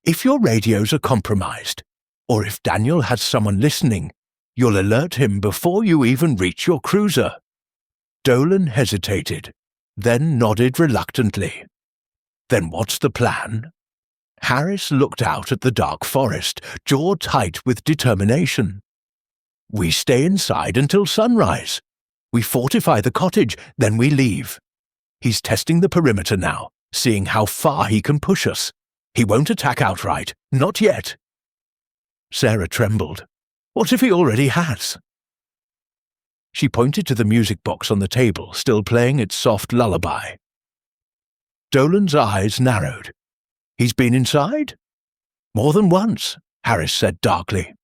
If your radios are compromised, or if Daniel has someone listening, you'll alert him before you even reach your cruiser." Dolan hesitated, then nodded reluctantly. "Then what's the plan?" Harris looked out at the dark forest, jaw tight with determination. "We stay inside until sunrise. We fortify the cottage, then we leave. He's testing the perimeter now, seeing how far he can push us. He won't attack outright, not yet." Sarah trembled. "What if he already has?" She pointed to the music box on the table, still playing its soft lullaby. Dolan's eyes narrowed. "He's been inside?" "More than once," Harris said darkly.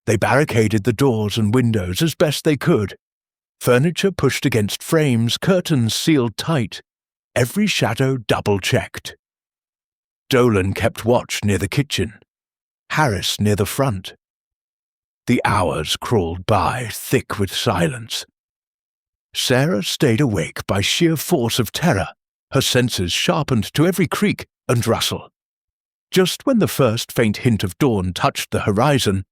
They barricaded the doors and windows as best they could. Furniture pushed against frames, curtains sealed tight, every shadow double-checked. Dolan kept watch near the kitchen, Harris near the front. The hours crawled by, thick with silence. Sarah stayed awake by sheer force of terror, her senses sharpened to every creak and rustle. Just when the first faint hint of dawn touched the horizon,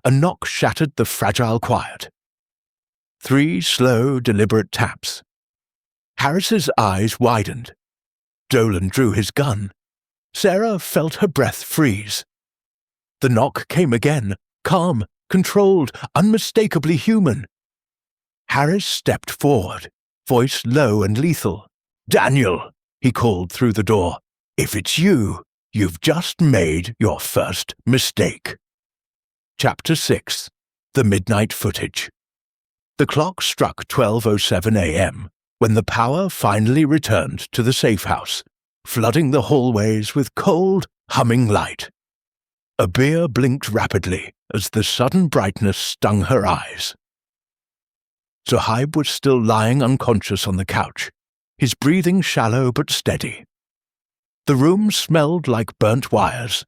a knock shattered the fragile quiet. 3 slow, deliberate taps. Harris's eyes widened. Dolan drew his gun. Sarah felt her breath freeze. The knock came again, calm, controlled, unmistakably human. Harris stepped forward, voice low and lethal. "Daniel," he called through the door, "if it's you, you've just made your first mistake." Chapter 6. The Midnight Footage. The clock struck 12:07 a.m. when the power finally returned to the safe house, flooding the hallways with cold, humming light. A beer blinked rapidly as the sudden brightness stung her eyes. Zohaib was still lying unconscious on the couch, his breathing shallow but steady. The room smelled like burnt wires,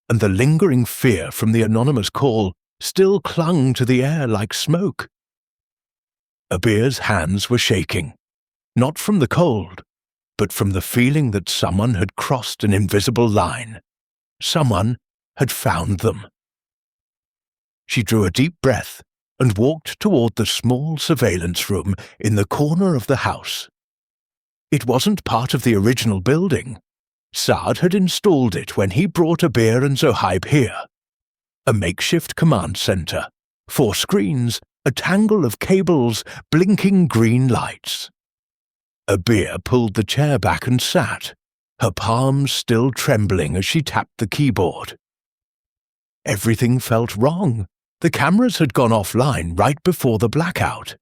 and the lingering fear from the anonymous call still clung to the air like smoke. Abir's hands were shaking, not from the cold, but from the feeling that someone had crossed an invisible line. Someone had found them. She drew a deep breath and walked toward the small surveillance room in the corner of the house. It wasn't part of the original building. Saad had installed it when he brought Abir and Zohaib here. A makeshift command center, 4 screens, a tangle of cables, blinking green lights. Abir pulled the chair back and sat, her palms still trembling as she tapped the keyboard. Everything felt wrong. The cameras had gone offline right before the blackout.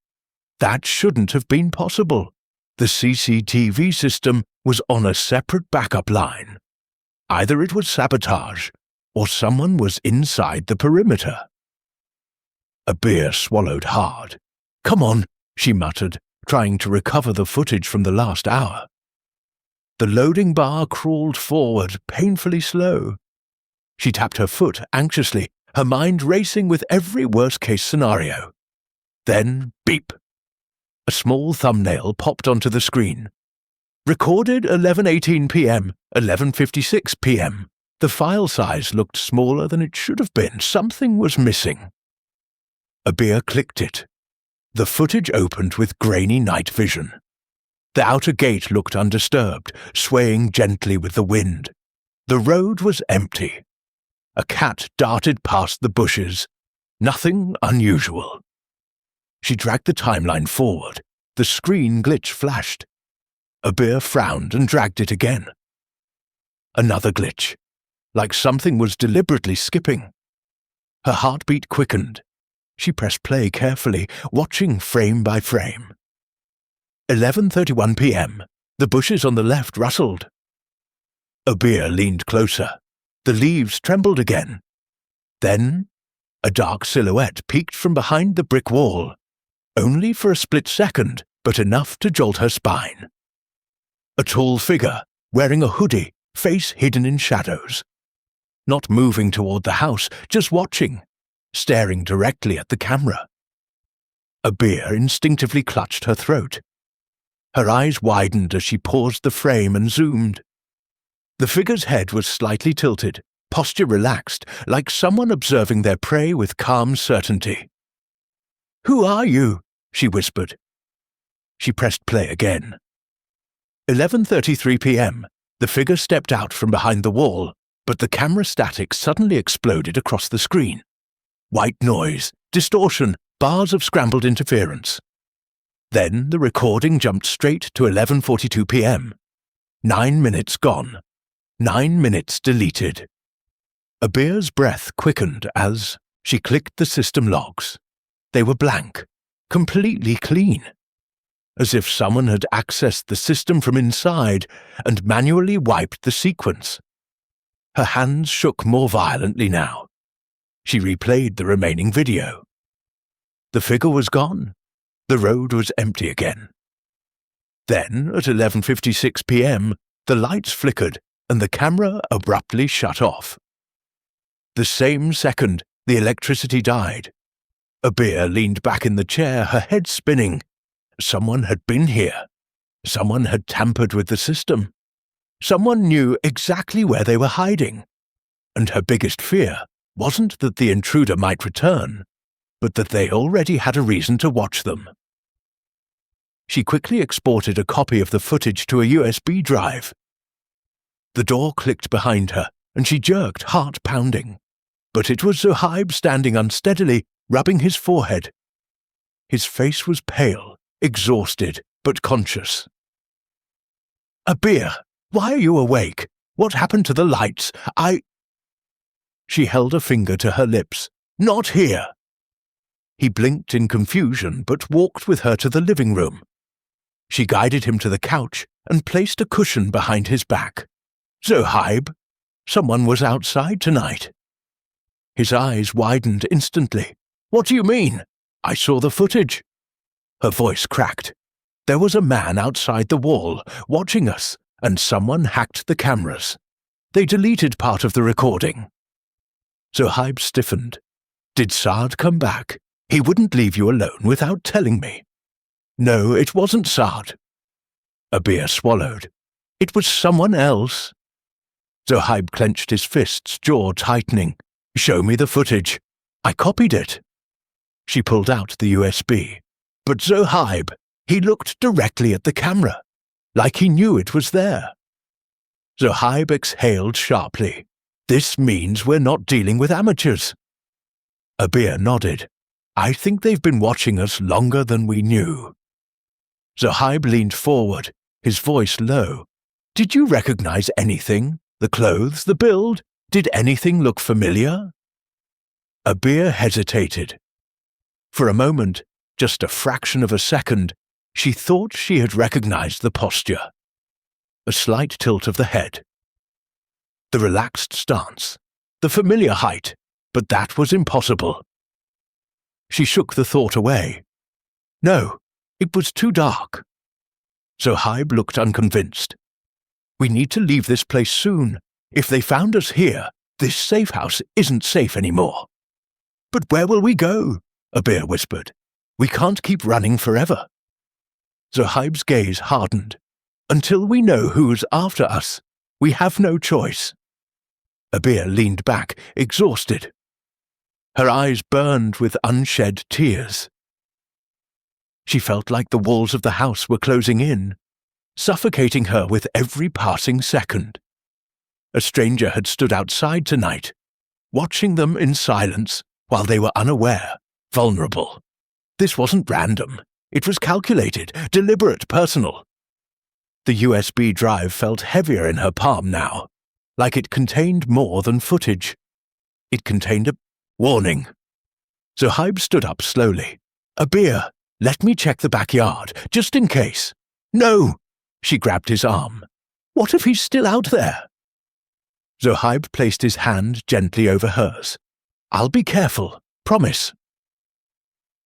That shouldn't have been possible. The CCTV system was on a separate backup line. Either it was sabotage, or someone was inside the perimeter. Abir swallowed hard. "Come on," she muttered, trying to recover the footage from the last hour. The loading bar crawled forward, painfully slow. She tapped her foot anxiously, her mind racing with every worst-case scenario. Then, beep! A small thumbnail popped onto the screen. Recorded 11:18 p.m., 11:56 p.m. The file size looked smaller than it should have been. Something was missing. Abir clicked it. The footage opened with grainy night vision. The outer gate looked undisturbed, swaying gently with the wind. The road was empty. A cat darted past the bushes. Nothing unusual. She dragged the timeline forward. The screen glitch flashed. Abir frowned and dragged it again. Another glitch, like something was deliberately skipping. Her heartbeat quickened. She pressed play carefully, watching frame by frame. 11:31 p.m. The bushes on the left rustled. Abir leaned closer. The leaves trembled again. Then, a dark silhouette peeked from behind the brick wall. Only for a split second, but enough to jolt her spine. A tall figure, wearing a hoodie, face hidden in shadows. Not moving toward the house, just watching, staring directly at the camera. Abir instinctively clutched her throat. Her eyes widened as she paused the frame and zoomed. The figure's head was slightly tilted, posture relaxed, like someone observing their prey with calm certainty. "Who are you?" she whispered. She pressed play again. 11:33 p.m. The figure stepped out from behind the wall, but the camera static suddenly exploded across the screen. White noise, distortion, bars of scrambled interference. Then the recording jumped straight to 11:42 p.m. 9 minutes gone. 9 minutes deleted. Abir's breath quickened as she clicked the system logs. They were blank, completely clean. As if someone had accessed the system from inside and manually wiped the sequence. Her hands shook more violently now. She replayed the remaining video. The figure was gone. The road was empty again. Then, at 11:56 p.m., the lights flickered and the camera abruptly shut off. The same second, the electricity died. Abir leaned back in the chair, her head spinning. Someone had been here. Someone had tampered with the system. Someone knew exactly where they were hiding. And her biggest fear wasn't that the intruder might return, but that they already had a reason to watch them. She quickly exported a copy of the footage to a USB drive. The door clicked behind her, and she jerked, heart pounding. But it was Zohaib standing unsteadily, rubbing his forehead. His face was pale, exhausted, but conscious. "Abir, why are you awake? What happened to the lights? She held a finger to her lips. "Not here!" He blinked in confusion, but walked with her to the living room. She guided him to the couch and placed a cushion behind his back. "Zohaib, someone was outside tonight." His eyes widened instantly. "What do you mean? I saw the footage." Her voice cracked. There was a man outside the wall, watching us, and someone hacked the cameras. They deleted part of the recording. Zohaib stiffened. "Did Saad come back? He wouldn't leave you alone without telling me." "No, it wasn't Saad." Abir swallowed. "It was someone else." Zohaib clenched his fists, jaw tightening. "Show me the footage. I copied it." She pulled out the USB. But Zohaib, he looked directly at the camera, like he knew it was there. Zohaib exhaled sharply. "This means we're not dealing with amateurs." Abir nodded. "I think they've been watching us longer than we knew." Zohaib leaned forward, his voice low. "Did you recognize anything? The clothes, the build? Did anything look familiar?" Abir hesitated. For a moment, just a fraction of a second, she thought she had recognized the posture. A slight tilt of the head. The relaxed stance. The familiar height, but that was impossible. She shook the thought away. No, it was too dark. Zohaib looked unconvinced. We need to leave this place soon. If they found us here, this safe house isn't safe anymore. But where will we go? Abir whispered. We can't keep running forever. Zohaib's gaze hardened. Until we know who's after us, we have no choice. Abir leaned back, exhausted. Her eyes burned with unshed tears. She felt like the walls of the house were closing in, suffocating her with every passing second. A stranger had stood outside tonight, watching them in silence while they were unaware, vulnerable. This wasn't random. It was calculated, deliberate, personal. The USB drive felt heavier in her palm now, like it contained more than footage. It contained a warning. Zohaib stood up slowly. Abir, let me check the backyard, just in case. No! She grabbed his arm. What if he's still out there? Zohaib placed his hand gently over hers. I'll be careful, promise.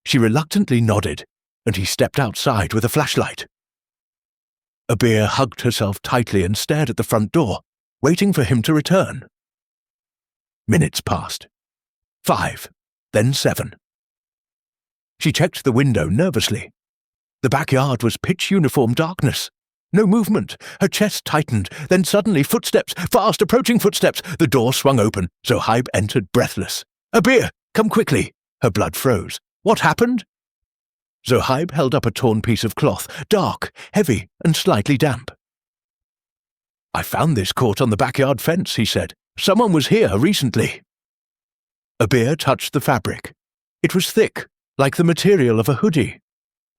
She reluctantly nodded, and he stepped outside with a flashlight. Abir hugged herself tightly and stared at the front door, waiting for him to return. Minutes passed. 5, then 7. She checked the window nervously. The backyard was pitch-uniform darkness. No movement. Her chest tightened. Then suddenly footsteps, fast approaching footsteps. The door swung open. Zohaib entered breathless. Abir, come quickly. Her blood froze. What happened? Zohaib held up a torn piece of cloth, dark, heavy, and slightly damp. I found this caught on the backyard fence, he said. Someone was here recently. Abir touched the fabric. It was thick, like the material of a hoodie.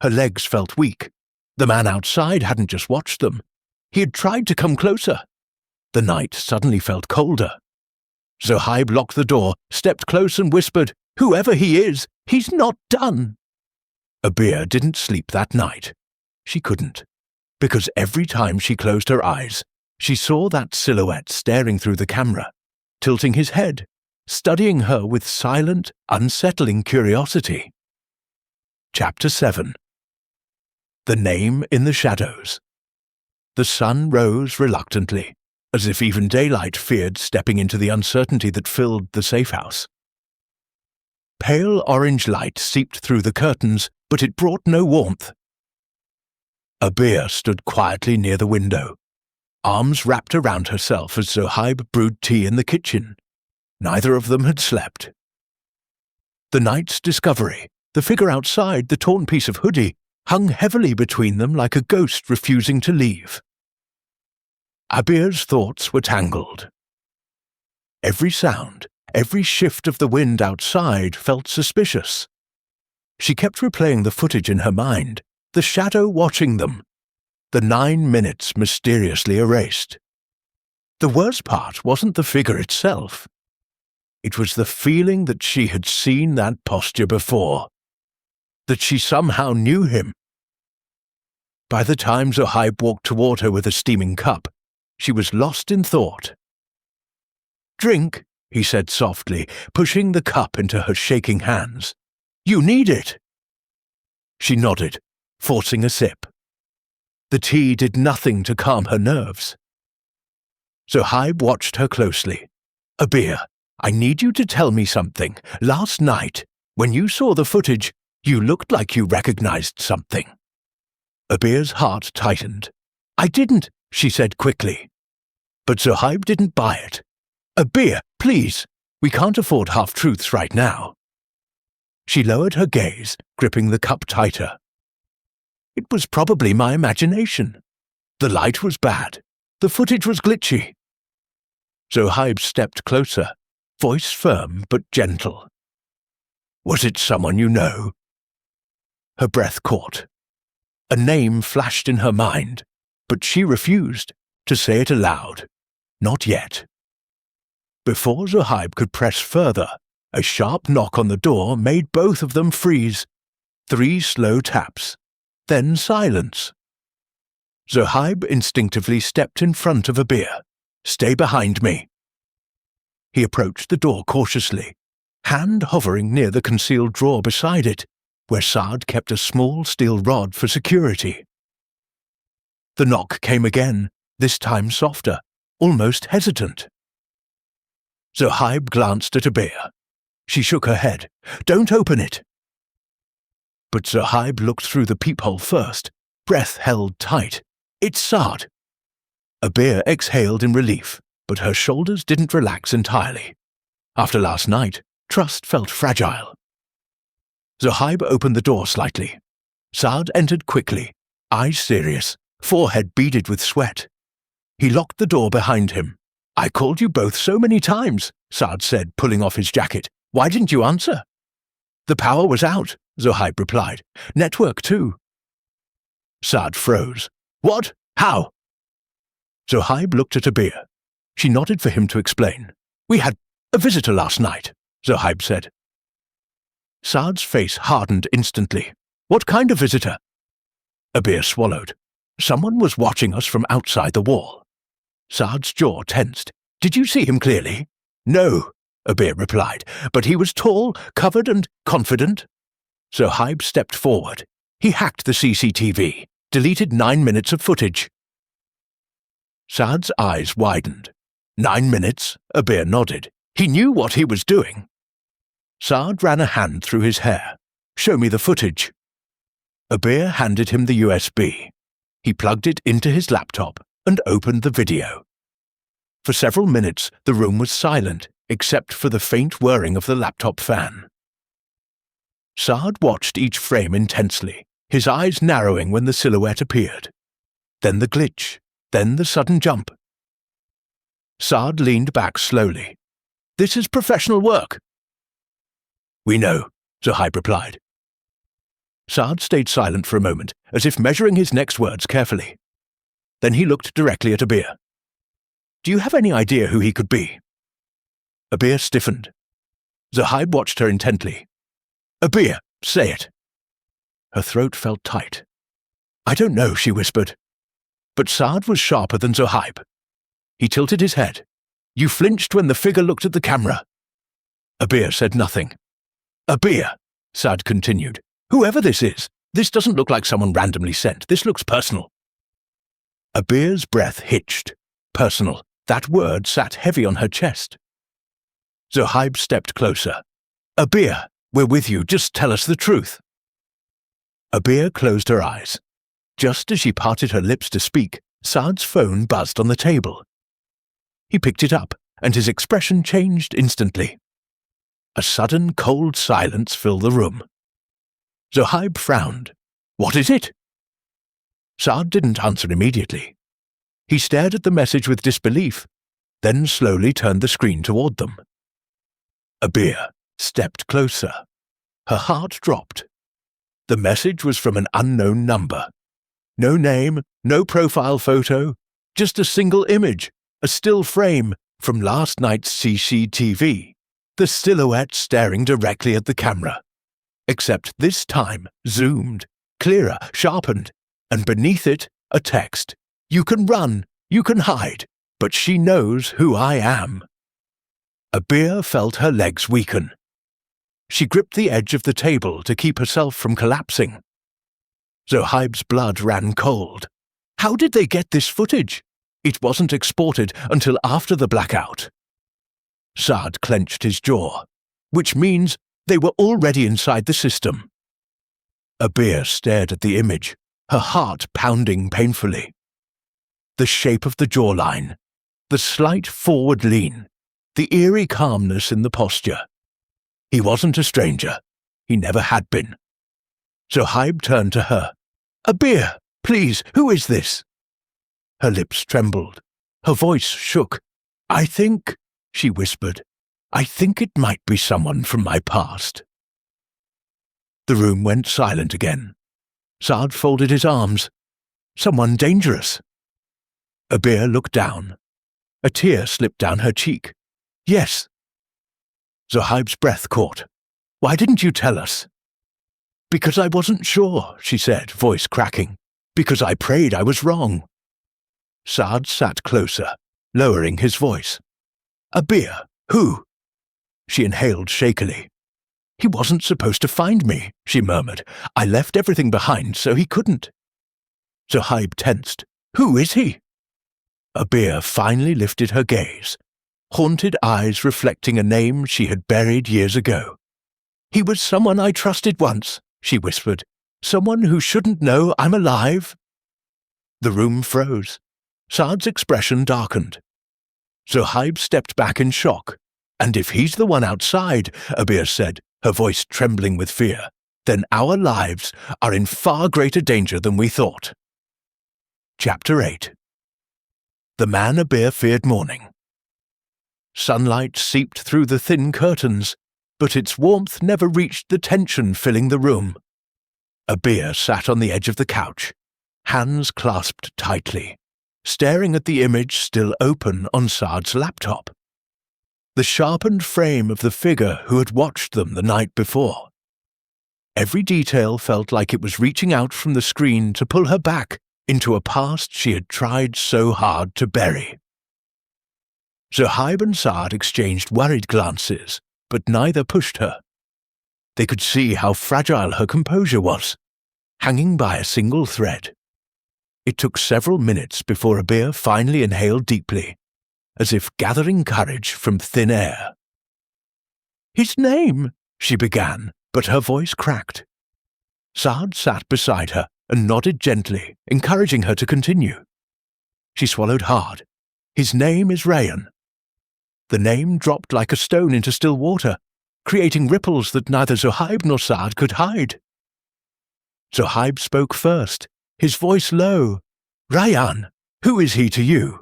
Her legs felt weak. The man outside hadn't just watched them. He had tried to come closer. The night suddenly felt colder. Zohaib locked the door, stepped close and whispered, Whoever he is, he's not done. Abir didn't sleep that night. She couldn't, because every time she closed her eyes, she saw that silhouette staring through the camera, tilting his head, studying her with silent, unsettling curiosity. Chapter 7. The Name in the Shadows. The sun rose reluctantly, as if even daylight feared stepping into the uncertainty that filled the safe house. Pale orange light seeped through the curtains, but it brought no warmth. Abir stood quietly near the window, arms wrapped around herself as Zohaib brewed tea in the kitchen. Neither of them had slept. The night's discovery, the figure outside, the torn piece of hoodie, hung heavily between them like a ghost refusing to leave. Abir's thoughts were tangled. Every sound, every shift of the wind outside felt suspicious. She kept replaying the footage in her mind, the shadow watching them, the 9 minutes mysteriously erased. The worst part wasn't the figure itself. It was the feeling that she had seen that posture before, that she somehow knew him. By the time Zohaib walked toward her with a steaming cup, she was lost in thought. Drink, he said softly, pushing the cup into her shaking hands. You need it. She nodded, forcing a sip. The tea did nothing to calm her nerves. Zohaib watched her closely. Abir, I need you to tell me something. Last night, when you saw the footage, you looked like you recognized something. Abir's heart tightened. I didn't, she said quickly. But Zohaib didn't buy it. Abir, please, we can't afford half-truths right now. She lowered her gaze, gripping the cup tighter. It was probably my imagination. The light was bad. The footage was glitchy. Zohaib stepped closer, voice firm but gentle. Was it someone you know? Her breath caught. A name flashed in her mind, but she refused to say it aloud. Not yet. Before Zohaib could press further, A sharp knock on the door made both of them freeze. 3 slow taps, then silence. Zohaib instinctively stepped in front of Abir. "Stay behind me." He approached the door cautiously, hand hovering near the concealed drawer beside it, where Saad kept a small steel rod for security. The knock came again, this time softer, almost hesitant. Zohaib glanced at Abir. She shook her head. "Don't open it." But Zohaib looked through the peephole first, breath held tight. "It's Saad." Abir exhaled in relief, but her shoulders didn't relax entirely. After last night, trust felt fragile. Zohaib opened the door slightly. Saad entered quickly, eyes serious, forehead beaded with sweat. He locked the door behind him. "I called you both so many times," Saad said, pulling off his jacket. "Why didn't you answer?" "The power was out," Zohaib replied. "Network too." Saad froze. "What? How?" Zohaib looked at Abir. She nodded for him to explain. "We had a visitor last night," Zohaib said. Saad's face hardened instantly. "What kind of visitor?" Abir swallowed. "Someone was watching us from outside the wall." Saad's jaw tensed. "Did you see him clearly?" "No," Abir replied, "but he was tall, covered and confident." Zohaib stepped forward. He hacked the CCTV, deleted 9 minutes of footage. Saad's eyes widened. 9 minutes? Abir nodded. He knew what he was doing. Saad ran a hand through his hair. "Show me the footage." Abir handed him the USB. He plugged it into his laptop and opened the video. For several minutes, the room was silent, except for the faint whirring of the laptop fan. Saad watched each frame intensely, his eyes narrowing when the silhouette appeared. Then the glitch, then the sudden jump. Saad leaned back slowly. "This is professional work." "We know," Zohaib replied. Saad stayed silent for a moment, as if measuring his next words carefully. Then he looked directly at Abir. "Do you have any idea who he could be?" Abir stiffened. Zohaib watched her intently. "Abir, say it." Her throat felt tight. "I don't know," she whispered. But Saad was sharper than Zohaib. He tilted his head. "You flinched when the figure looked at the camera." Abir said nothing. "Abir," Saad continued, "whoever this is, this doesn't look like someone randomly sent. This looks personal." Abir's breath hitched. Personal. That word sat heavy on her chest. Zohaib stepped closer. "Abir, we're with you. Just tell us the truth." Abir closed her eyes. Just as she parted her lips to speak, Saad's phone buzzed on the table. He picked it up, and his expression changed instantly. A sudden cold silence filled the room. Zohaib frowned. "What is it?" Saad didn't answer immediately. He stared at the message with disbelief, then slowly turned the screen toward them. Abir stepped closer. Her heart dropped. The message was from an unknown number. No name, no profile photo, just a single image, a still frame from last night's CCTV, the silhouette staring directly at the camera. Except this time zoomed, clearer, sharpened, and beneath it a text. "You can run, you can hide, but she knows who I am." Abir felt her legs weaken. She gripped the edge of the table to keep herself from collapsing. Zohaib's blood ran cold. How did they get this footage? It wasn't exported until after the blackout. Saad clenched his jaw, which means they were already inside the system. Abir stared at the image, her heart pounding painfully. The shape of the jawline, the slight forward lean, the eerie calmness in the posture. He wasn't a stranger. He never had been. Zohaib turned to her. "Abir, please, who is this?" Her lips trembled. Her voice shook. "I think," she whispered, "I think it might be someone from my past." The room went silent again. Saad folded his arms. "Someone dangerous." Abir looked down. A tear slipped down her cheek. "Yes." Zohaib's breath caught. "Why didn't you tell us?" "Because I wasn't sure," she said, voice cracking. "Because I prayed I was wrong." Saad sat closer, lowering his voice. "A beer? Who?" She inhaled shakily. "He wasn't supposed to find me," she murmured. "I left everything behind so he couldn't." Zohaib tensed. "Who is he?" A beer finally lifted her gaze, haunted eyes reflecting a name she had buried years ago. "He was someone I trusted once," she whispered. "Someone who shouldn't know I'm alive." The room froze. Saad's expression darkened. Zohaib stepped back in shock. "And if he's the one outside," Abir said, her voice trembling with fear, "then our lives are in far greater danger than we thought." Chapter 8. The man Abir feared morning. Sunlight seeped through the thin curtains, but its warmth never reached the tension filling the room. Abir sat on the edge of the couch, hands clasped tightly, staring at the image still open on Saad's laptop. The sharpened frame of the figure who had watched them the night before. Every detail felt like it was reaching out from the screen to pull her back into a past she had tried so hard to bury. Zohaib and Saad exchanged worried glances, but neither pushed her. They could see how fragile her composure was, hanging by a single thread. It took several minutes before Abir finally inhaled deeply, as if gathering courage from thin air. "His name," she began, but her voice cracked. Saad sat beside her and nodded gently, encouraging her to continue. She swallowed hard. "His name is Rayan." The name dropped like a stone into still water, creating ripples that neither Zohaib nor Saad could hide. Zohaib spoke first, his voice low. "Rayan, who is he to you?"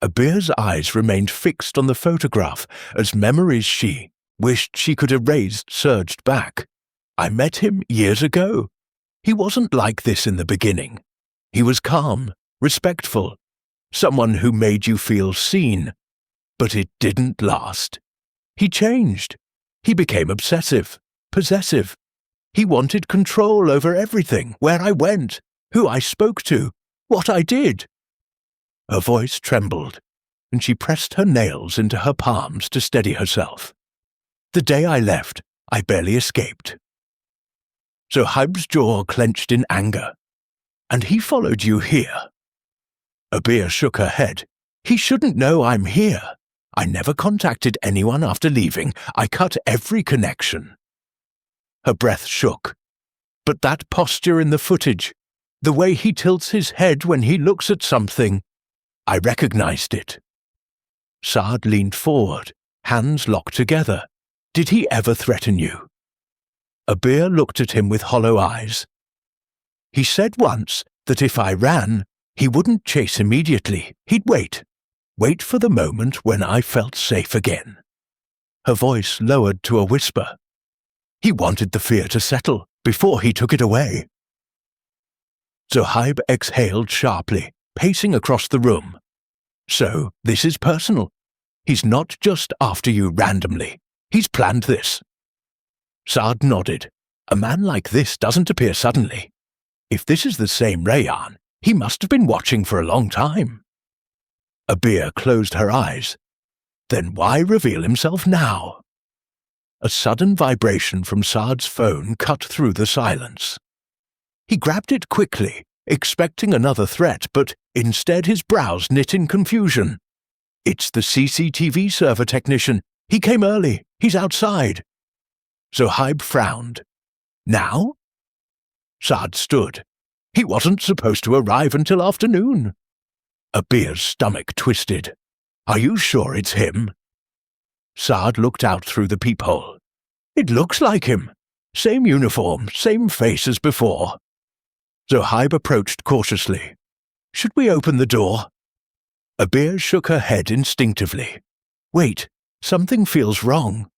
Abir's eyes remained fixed on the photograph as memories she wished she could erase surged back. "I met him years ago. He wasn't like this in the beginning. He was calm, respectful, someone who made you feel seen. But it didn't last. He changed. He became obsessive, possessive. He wanted control over everything, where I went, who I spoke to, what I did." Her voice trembled, and she pressed her nails into her palms to steady herself. "The day I left, I barely escaped." Zohaib's jaw clenched in anger. "And he followed you here?" Abir shook her head. "He shouldn't know I'm here. I never contacted anyone after leaving. I cut every connection." Her breath shook. "But that posture in the footage, the way he tilts his head when he looks at something, I recognized it." Saad leaned forward, hands locked together. "Did he ever threaten you?" Abir looked at him with hollow eyes. "He said once that if I ran, he wouldn't chase immediately. He'd wait for the moment when I felt safe again." Her voice lowered to a whisper. "He wanted the fear to settle before he took it away." Zohaib exhaled sharply, pacing across the room. "So, this is personal. He's not just after you randomly. He's planned this." Saad nodded. "A man like this doesn't appear suddenly. If this is the same Rayan, he must have been watching for a long time." Abir closed her eyes. "Then why reveal himself now?" A sudden vibration from Saad's phone cut through the silence. He grabbed it quickly, expecting another threat, but instead his brows knit in confusion. "It's the CCTV server technician. He came early. He's outside." Zohaib frowned. "Now?" Saad stood. "He wasn't supposed to arrive until afternoon." Abir's stomach twisted. "Are you sure it's him?" Saad looked out through the peephole. "It looks like him. Same uniform, same face as before." Zohaib approached cautiously. "Should we open the door?" Abir shook her head instinctively. "Wait, something feels wrong."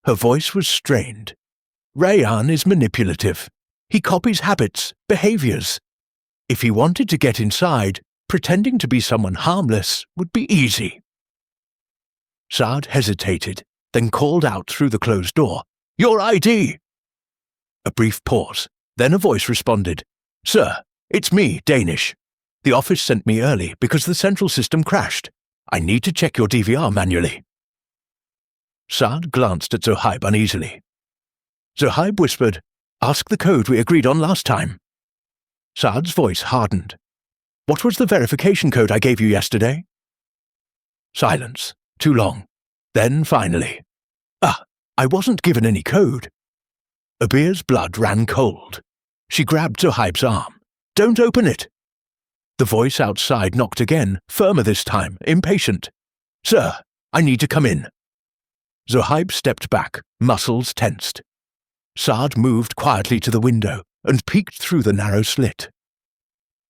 Her voice was strained. "Rayan is manipulative. He copies habits, behaviors. If he wanted to get inside, pretending to be someone harmless would be easy." Saad hesitated, then called out through the closed door, "Your ID!" A brief pause, then a voice responded, "Sir, it's me, Danish. The office sent me early because the central system crashed. I need to check your DVR manually." Saad glanced at Zohaib uneasily. Zohaib whispered, "Ask the code we agreed on last time." Saad's voice hardened. "What was the verification code I gave you yesterday?" Silence. Too long. Then finally, I wasn't given any code." Abir's blood ran cold. She grabbed Zohaib's arm. "Don't open it!" The voice outside knocked again, firmer this time, impatient. "Sir, I need to come in." Zohaib stepped back, muscles tensed. Saad moved quietly to the window and peeked through the narrow slit.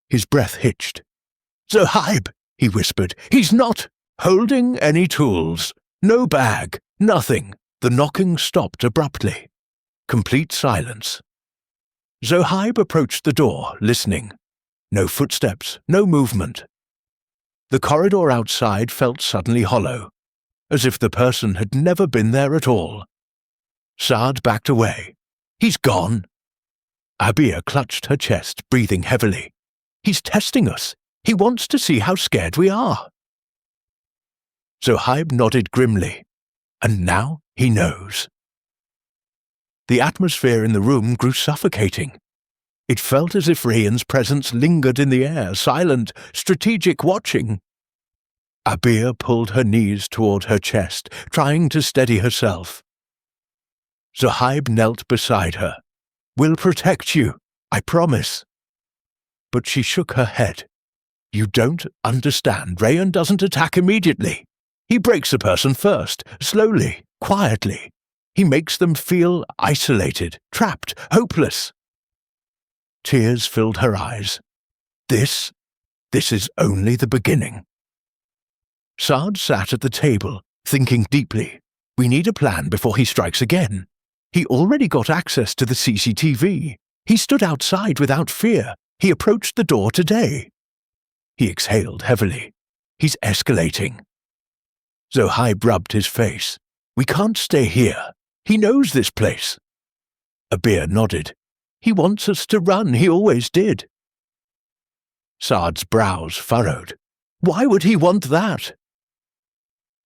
His breath hitched. "Zohaib," he whispered, "he's not holding any tools. No bag, nothing." The knocking stopped abruptly. Complete silence. Zohaib approached the door, listening. No footsteps, no movement. The corridor outside felt suddenly hollow, as if the person had never been there at all. Saad backed away. "He's gone." Abir clutched her chest, breathing heavily. "He's testing us. He wants to see how scared we are." Zohaib nodded grimly. And now he knows. The atmosphere in the room grew suffocating. It felt as if Rayan's presence lingered in the air, silent, strategic, watching. Abir pulled her knees toward her chest, trying to steady herself. Zohaib knelt beside her. "We'll protect you, I promise." But she shook her head. "You don't understand. Rayan doesn't attack immediately. He breaks a person first, slowly, quietly. He makes them feel isolated, trapped, hopeless." Tears filled her eyes. This is only the beginning. Saad sat at the table, thinking deeply. We need a plan before he strikes again. He already got access to the CCTV. He stood outside without fear. He approached the door today. He exhaled heavily. He's escalating. Zohaib rubbed his face. "We can't stay here. He knows this place." Abir nodded. "He wants us to run. He always did." Saad's brows furrowed. "Why would he want that?"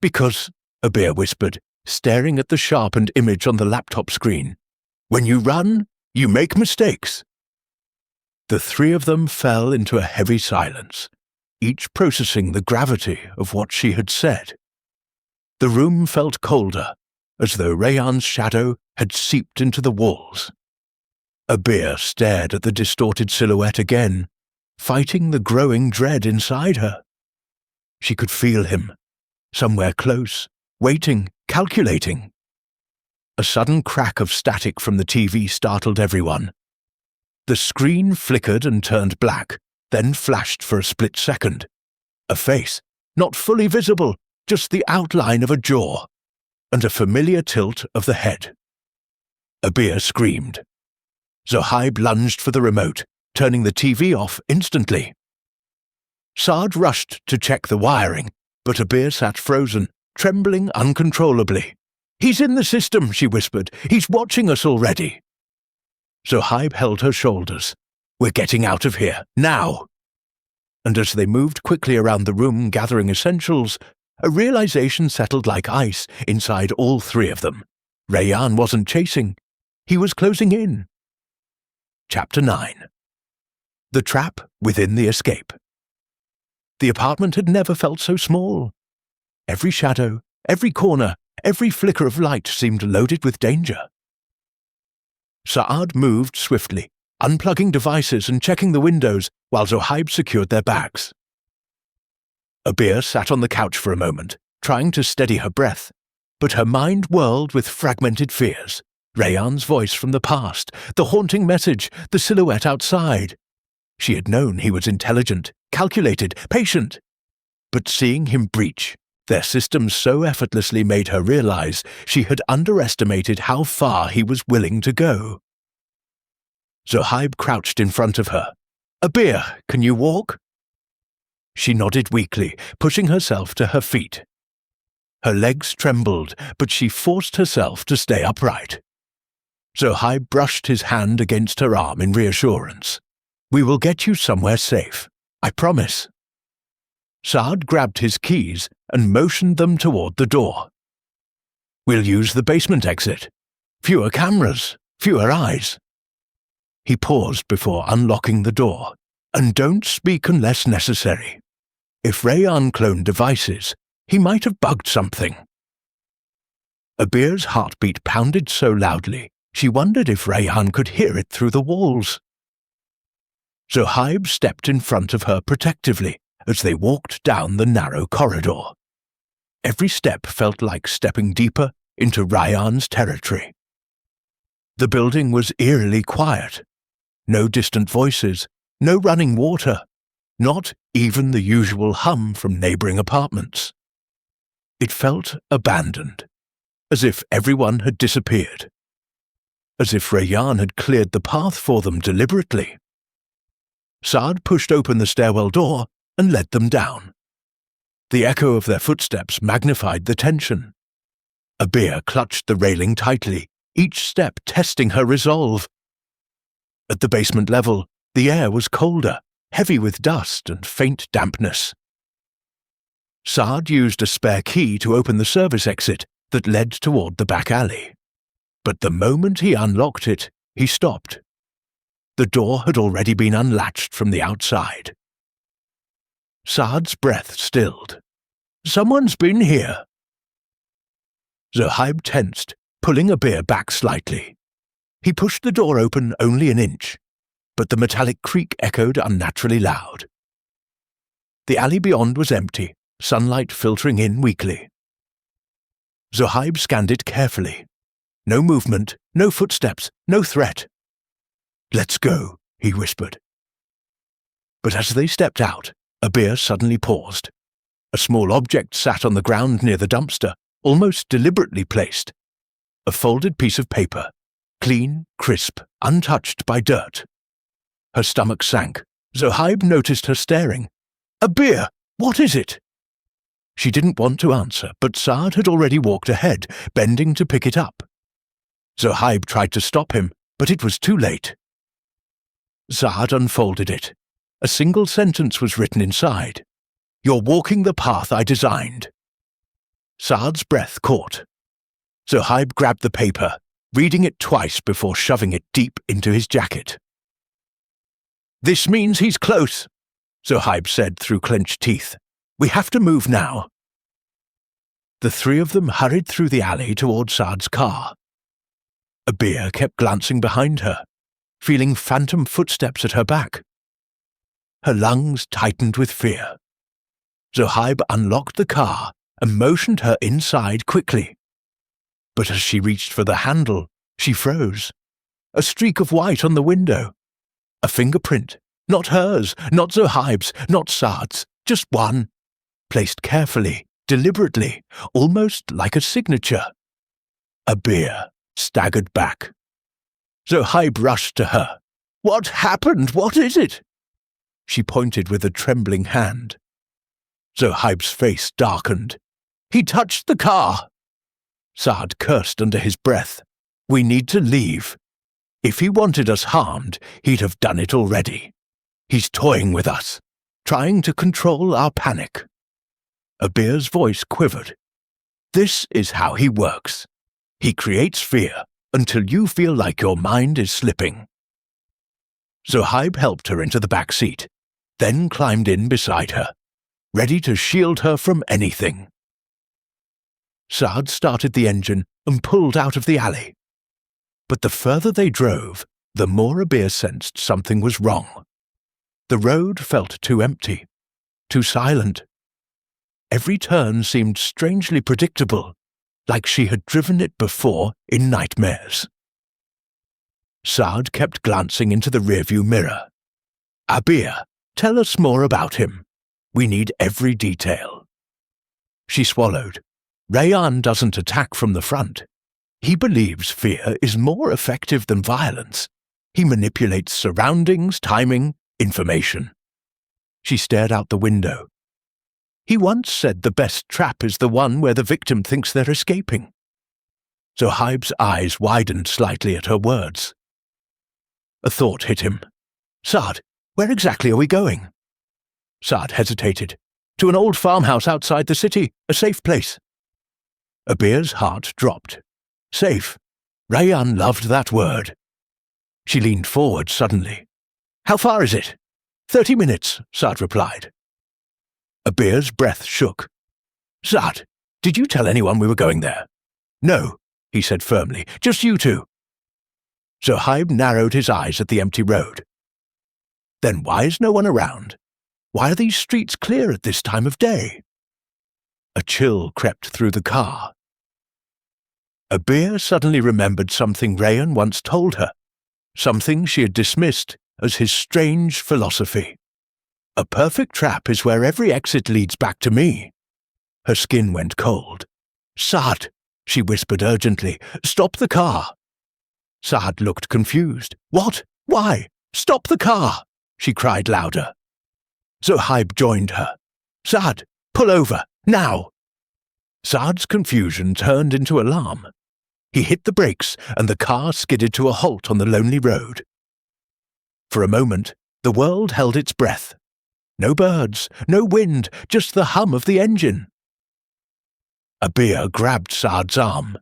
"Because," Abir whispered, staring at the sharpened image on the laptop screen, "when you run, you make mistakes." The three of them fell into a heavy silence, each processing the gravity of what she had said. The room felt colder, as though Rayan's shadow had seeped into the walls. Abir stared at the distorted silhouette again, fighting the growing dread inside her. She could feel him, somewhere close, waiting, calculating. A sudden crack of static from the TV startled everyone. The screen flickered and turned black, then flashed for a split second. A face, not fully visible, just the outline of a jaw, and a familiar tilt of the head. Abir screamed. Zohaib lunged for the remote, turning the TV off instantly. Saad rushed to check the wiring, but Abir sat frozen, trembling uncontrollably. "He's in the system," she whispered. "He's watching us already." Zohaib held her shoulders. "We're getting out of here, now." And as they moved quickly around the room gathering essentials, a realization settled like ice inside all three of them. Rayan wasn't chasing. He was closing in. Chapter 9. The Trap Within the Escape. The apartment had never felt so small. Every shadow, every corner, every flicker of light seemed loaded with danger. Saad moved swiftly, unplugging devices and checking the windows while Zohaib secured their bags. Abir sat on the couch for a moment, trying to steady her breath, but her mind whirled with fragmented fears. Rayan's voice from the past, the haunting message, the silhouette outside. She had known he was intelligent, calculated, patient. But seeing him breach, their systems so effortlessly made her realize she had underestimated how far he was willing to go. Zohaib crouched in front of her. "Abir, can you walk?" She nodded weakly, pushing herself to her feet. Her legs trembled, but she forced herself to stay upright. Zohaib brushed his hand against her arm in reassurance. "We will get you somewhere safe, I promise." Saad grabbed his keys and motioned them toward the door. "We'll use the basement exit. Fewer cameras, fewer eyes." He paused before unlocking the door. "And don't speak unless necessary. If Rayan cloned devices, he might have bugged something." Abir's heartbeat pounded so loudly, she wondered if Rayan could hear it through the walls. Zohaib stepped in front of her protectively as they walked down the narrow corridor. Every step felt like stepping deeper into Rayan's territory. The building was eerily quiet. No distant voices, no running water, not even the usual hum from neighboring apartments. It felt abandoned, as if everyone had disappeared, as if Rayan had cleared the path for them deliberately. Saad pushed open the stairwell door and led them down. The echo of their footsteps magnified the tension. Abir clutched the railing tightly, each step testing her resolve. At the basement level, the air was colder, heavy with dust and faint dampness. Saad used a spare key to open the service exit that led toward the back alley. But the moment he unlocked it, he stopped. The door had already been unlatched from the outside. Saad's breath stilled. "Someone's been here." Zohaib tensed, pulling Abir back slightly. He pushed the door open only an inch, but the metallic creak echoed unnaturally loud. The alley beyond was empty, sunlight filtering in weakly. Zohaib scanned it carefully. No movement, no footsteps, no threat. "Let's go," he whispered. But as they stepped out, Abir suddenly paused. A small object sat on the ground near the dumpster, almost deliberately placed. A folded piece of paper, clean, crisp, untouched by dirt. Her stomach sank. Zohaib noticed her staring. "Abir, what is it?" She didn't want to answer, but Saad had already walked ahead, bending to pick it up. Zohaib tried to stop him, but it was too late. Saad unfolded it. A single sentence was written inside. "You're walking the path I designed." Saad's breath caught. Zohaib grabbed the paper, reading it twice before shoving it deep into his jacket. "This means he's close," Zohaib said through clenched teeth. "We have to move now." The three of them hurried through the alley toward Saad's car. Abir kept glancing behind her, feeling phantom footsteps at her back. Her lungs tightened with fear. Zohaib unlocked the car and motioned her inside quickly. But as she reached for the handle, she froze. A streak of white on the window. A fingerprint. Not hers, not Zohaib's, not Saad's, just one. Placed carefully, deliberately, almost like a signature. Abir staggered back. Zohaib rushed to her. "What happened? What is it?" She pointed with a trembling hand. Zohaib's face darkened. "He touched the car." Saad cursed under his breath. "We need to leave. If he wanted us harmed, he'd have done it already. He's toying with us, trying to control our panic." Abir's voice quivered. "This is how he works. He creates fear until you feel like your mind is slipping." Zohaib helped her into the back seat, then climbed in beside her, ready to shield her from anything. Saad started the engine and pulled out of the alley. But the further they drove, the more Abir sensed something was wrong. The road felt too empty, too silent. Every turn seemed strangely predictable, like she had driven it before in nightmares. Saad kept glancing into the rearview mirror. "Abir, tell us more about him. We need every detail." She swallowed. "Rayan doesn't attack from the front. He believes fear is more effective than violence. He manipulates surroundings, timing, information." She stared out the window. He once said the best trap is the one where the victim thinks they're escaping. Zohaib's eyes widened slightly at her words. A thought hit him. Saad, where exactly are we going? Saad hesitated. To an old farmhouse outside the city, a safe place. Abir's heart dropped. Safe. Rayan loved that word. She leaned forward suddenly. How far is it? 30 minutes, Saad replied. Abir's breath shook. Saad, did you tell anyone we were going there? No, he said firmly, just you two. Zohaib narrowed his eyes at the empty road. Then why is no one around? Why are these streets clear at this time of day? A chill crept through the car. Abir suddenly remembered something Rayan once told her, something she had dismissed as his strange philosophy. A perfect trap is where every exit leads back to me. Her skin went cold. Saad, she whispered urgently, stop the car. Saad looked confused. What? Why? Stop the car, she cried louder. Zohaib joined her. Saad, pull over, now. Saad's confusion turned into alarm. He hit the brakes and the car skidded to a halt on the lonely road. For a moment, the world held its breath. No birds, no wind, just the hum of the engine. Abir grabbed Saad's arm.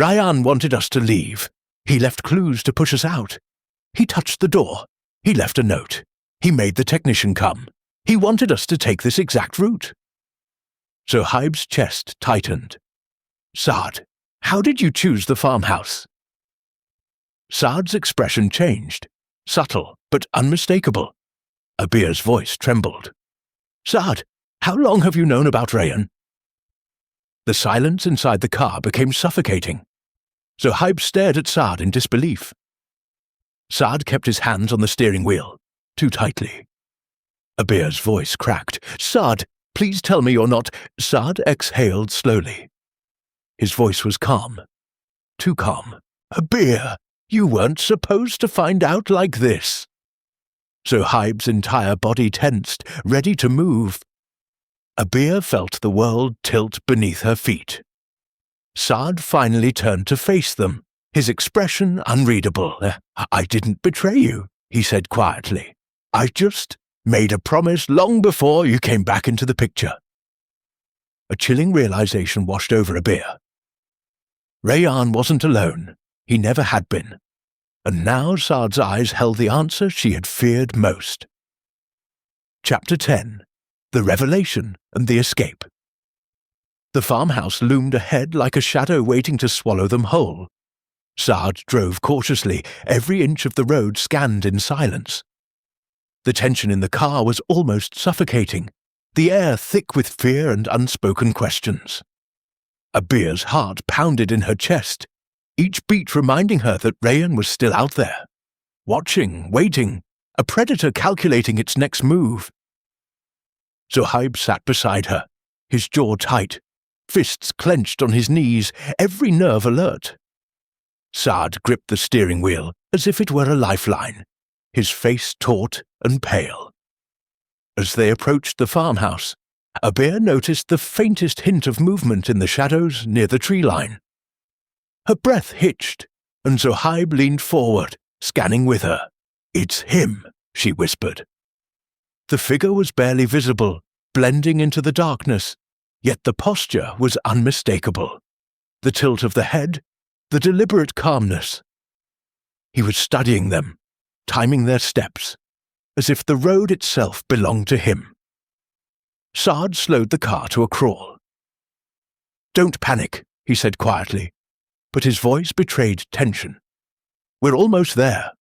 Rayan wanted us to leave. He left clues to push us out. He touched the door. He left a note. He made the technician come. He wanted us to take this exact route. Zohaib's chest tightened. Saad, how did you choose the farmhouse? Saad's expression changed, subtle but unmistakable. Abir's voice trembled. Saad, how long have you known about Rayan? The silence inside the car became suffocating. Zohaib stared at Saad in disbelief. Saad kept his hands on the steering wheel, too tightly. Abir's voice cracked. Saad, please tell me you're not... Saad exhaled slowly. His voice was calm. Too calm. Abir, you weren't supposed to find out like this. Zohaib's entire body tensed, ready to move. Abir felt the world tilt beneath her feet. Saad finally turned to face them, his expression unreadable. I didn't betray you, he said quietly. I just made a promise long before you came back into the picture. A chilling realization washed over Abir. Rayan wasn't alone. He never had been. And now Saad's eyes held the answer she had feared most. Chapter 10. The Revelation and the Escape. The farmhouse loomed ahead like a shadow waiting to swallow them whole. Saad drove cautiously, every inch of the road scanned in silence. The tension in the car was almost suffocating, the air thick with fear and unspoken questions. Abir's heart pounded in her chest, each beat reminding her that Rayan was still out there, watching, waiting, a predator calculating its next move. Zohaib sat beside her, his jaw tight, fists clenched on his knees, every nerve alert. Saad gripped the steering wheel as if it were a lifeline, his face taut and pale. As they approached the farmhouse, Abir noticed the faintest hint of movement in the shadows near the tree line. Her breath hitched, and Zohaib leaned forward, scanning with her. It's him, she whispered. The figure was barely visible, blending into the darkness, yet the posture was unmistakable. The tilt of the head, the deliberate calmness. He was studying them, timing their steps, as if the road itself belonged to him. Saad slowed the car to a crawl. Don't panic, he said quietly, but his voice betrayed tension. We're almost there.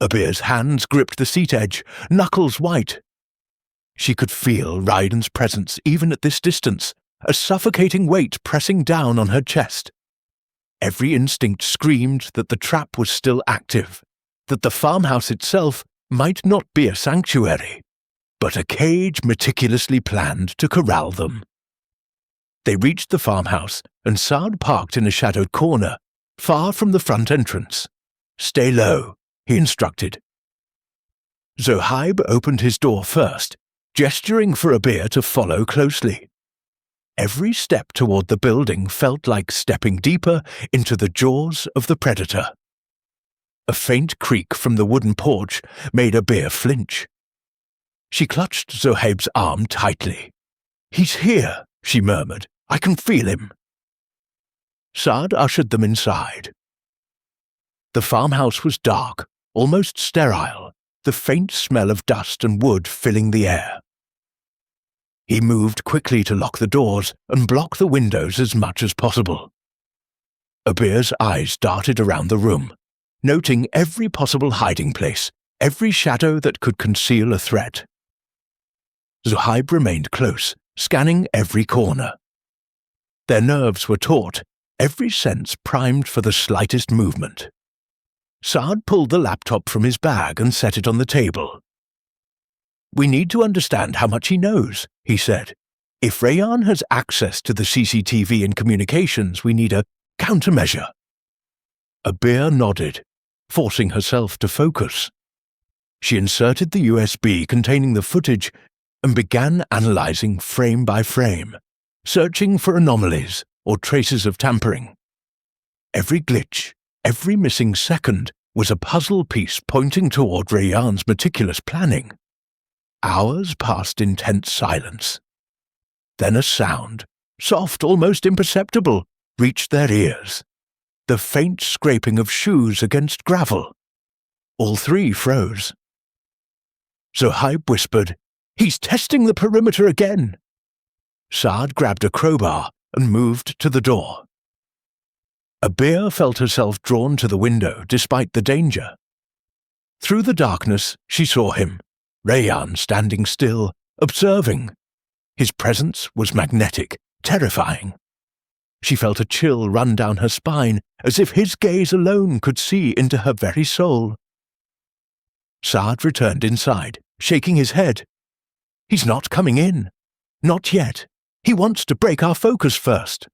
Abir's hands gripped the seat edge, knuckles white. She could feel Rayan's presence even at this distance, a suffocating weight pressing down on her chest. Every instinct screamed that the trap was still active, that the farmhouse itself might not be a sanctuary, but a cage meticulously planned to corral them. They reached the farmhouse, and Saad parked in a shadowed corner, far from the front entrance. Stay low, he instructed. Zohaib opened his door first, gesturing for Abir to follow closely. Every step toward the building felt like stepping deeper into the jaws of the predator. A faint creak from the wooden porch made Abir flinch. She clutched Zohaib's arm tightly. "He's here," she murmured. "I can feel him." Saad ushered them inside. The farmhouse was dark, almost sterile, the faint smell of dust and wood filling the air. He moved quickly to lock the doors and block the windows as much as possible. Abir's eyes darted around the room, noting every possible hiding place, every shadow that could conceal a threat. Zohaib remained close, scanning every corner. Their nerves were taut, every sense primed for the slightest movement. Saad pulled the laptop from his bag and set it on the table. "We need to understand how much he knows," he said. "If Rayan has access to the CCTV and communications, we need a countermeasure." Abir nodded, forcing herself to focus. She inserted the USB containing the footage and began analyzing frame by frame, searching for anomalies or traces of tampering. Every glitch, every missing second was a puzzle piece pointing toward Rayan's meticulous planning. Hours passed in tense silence. Then a sound, soft, almost imperceptible, reached their ears. The faint scraping of shoes against gravel. All three froze. Zohaib whispered, "He's testing the perimeter again." Saad grabbed a crowbar and moved to the door. Abir felt herself drawn to the window despite the danger. Through the darkness, she saw him, Rayan standing still, observing. His presence was magnetic, terrifying. She felt a chill run down her spine, as if his gaze alone could see into her very soul. Saad returned inside, shaking his head. "He's not coming in. Not yet. He wants to break our focus first."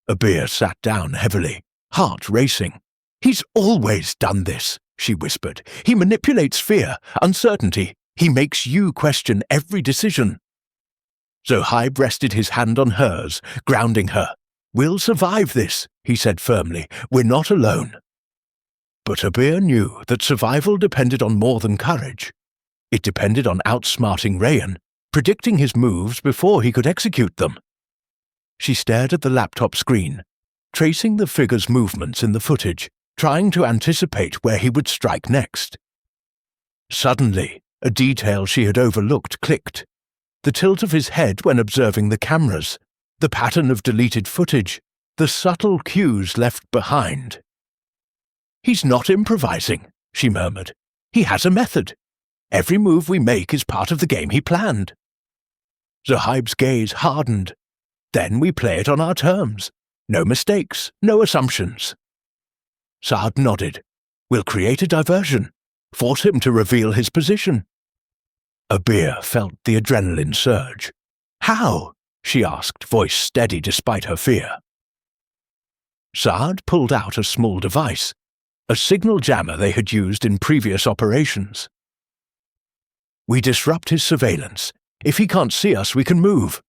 Abir sat down heavily, heart racing. "He's always done this," she whispered. "He manipulates fear, uncertainty. He makes you question every decision." Zohaib rested his hand on hers, grounding her. "We'll survive this," he said firmly. "We're not alone." But Abir knew that survival depended on more than courage. It depended on outsmarting Rayan, predicting his moves before he could execute them. She stared at the laptop screen, tracing the figure's movements in the footage, trying to anticipate where he would strike next. Suddenly, a detail she had overlooked clicked. The tilt of his head when observing the cameras, the pattern of deleted footage, the subtle cues left behind. "He's not improvising," she murmured. "He has a method. Every move we make is part of the game he planned." Zohaib's gaze hardened. "Then we play it on our terms. No mistakes, no assumptions." Saad nodded. "We'll create a diversion. Force him to reveal his position." Abir felt the adrenaline surge. "How?" she asked, voice steady despite her fear. Saad pulled out a small device, a signal jammer they had used in previous operations. "We disrupt his surveillance. If he can't see us, we can move."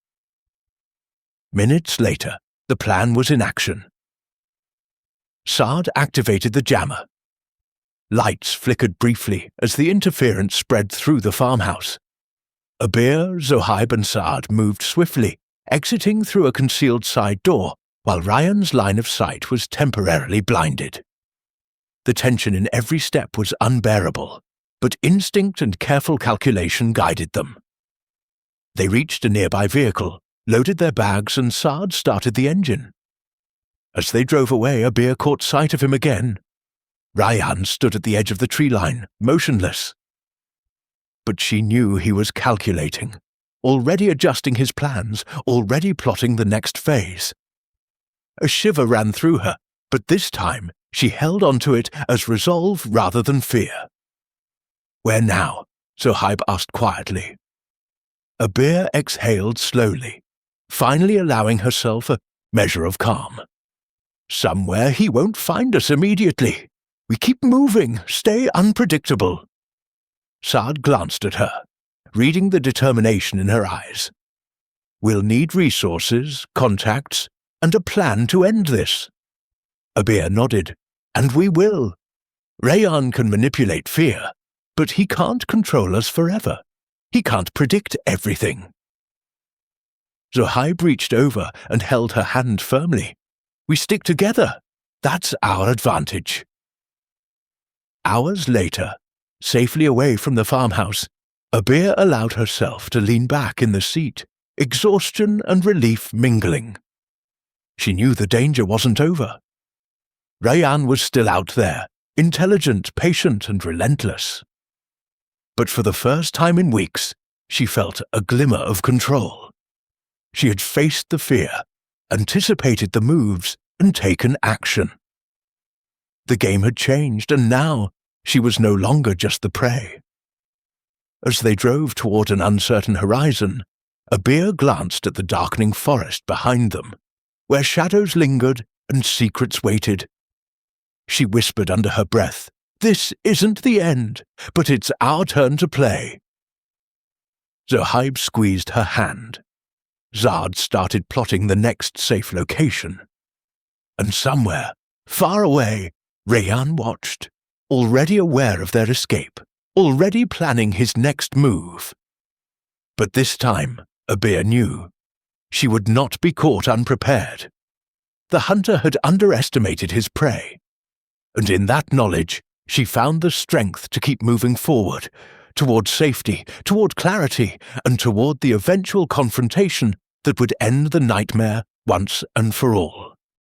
Minutes later, the plan was in action. Saad activated the jammer. Lights flickered briefly as the interference spread through the farmhouse. Abir, Zohaib and Saad moved swiftly, exiting through a concealed side door, while Ryan's line of sight was temporarily blinded. The tension in every step was unbearable, but instinct and careful calculation guided them. They reached a nearby vehicle, loaded their bags, and Saad started the engine. As they drove away, Abir caught sight of him again. Ryan stood at the edge of the tree line, motionless. But she knew he was calculating, already adjusting his plans, already plotting the next phase. A shiver ran through her, but this time she held onto it as resolve rather than fear. "Where now?" Zohaib asked quietly. Abir exhaled slowly, finally allowing herself a measure of calm. "Somewhere he won't find us immediately. We keep moving, stay unpredictable." Saad glanced at her. reading the determination in her eyes. "We'll need resources, contacts, and a plan to end this." Abir nodded. "And we will. Rayan can manipulate fear, but he can't control us forever. He can't predict everything." Zohaib reached over and held her hand firmly. "We stick together. That's our advantage." Hours later, safely away from the farmhouse, Abir allowed herself to lean back in the seat, exhaustion and relief mingling. She knew the danger wasn't over. Rayan was still out there, intelligent, patient, and relentless. But for the first time in weeks, she felt a glimmer of control. She had faced the fear, anticipated the moves, and taken action. The game had changed, and now she was no longer just the prey. As they drove toward an uncertain horizon, Abir glanced at the darkening forest behind them, where shadows lingered and secrets waited. She whispered under her breath, "This isn't the end, but it's our turn to play." Zohaib squeezed her hand. Zard started plotting the next safe location. And somewhere, far away, Rayan watched, already aware of their escape, already planning his next move. But this time, Abir knew. She would not be caught unprepared. The hunter had underestimated his prey, and in that knowledge, she found the strength to keep moving forward, toward safety, toward clarity, and toward the eventual confrontation that would end the nightmare once and for all.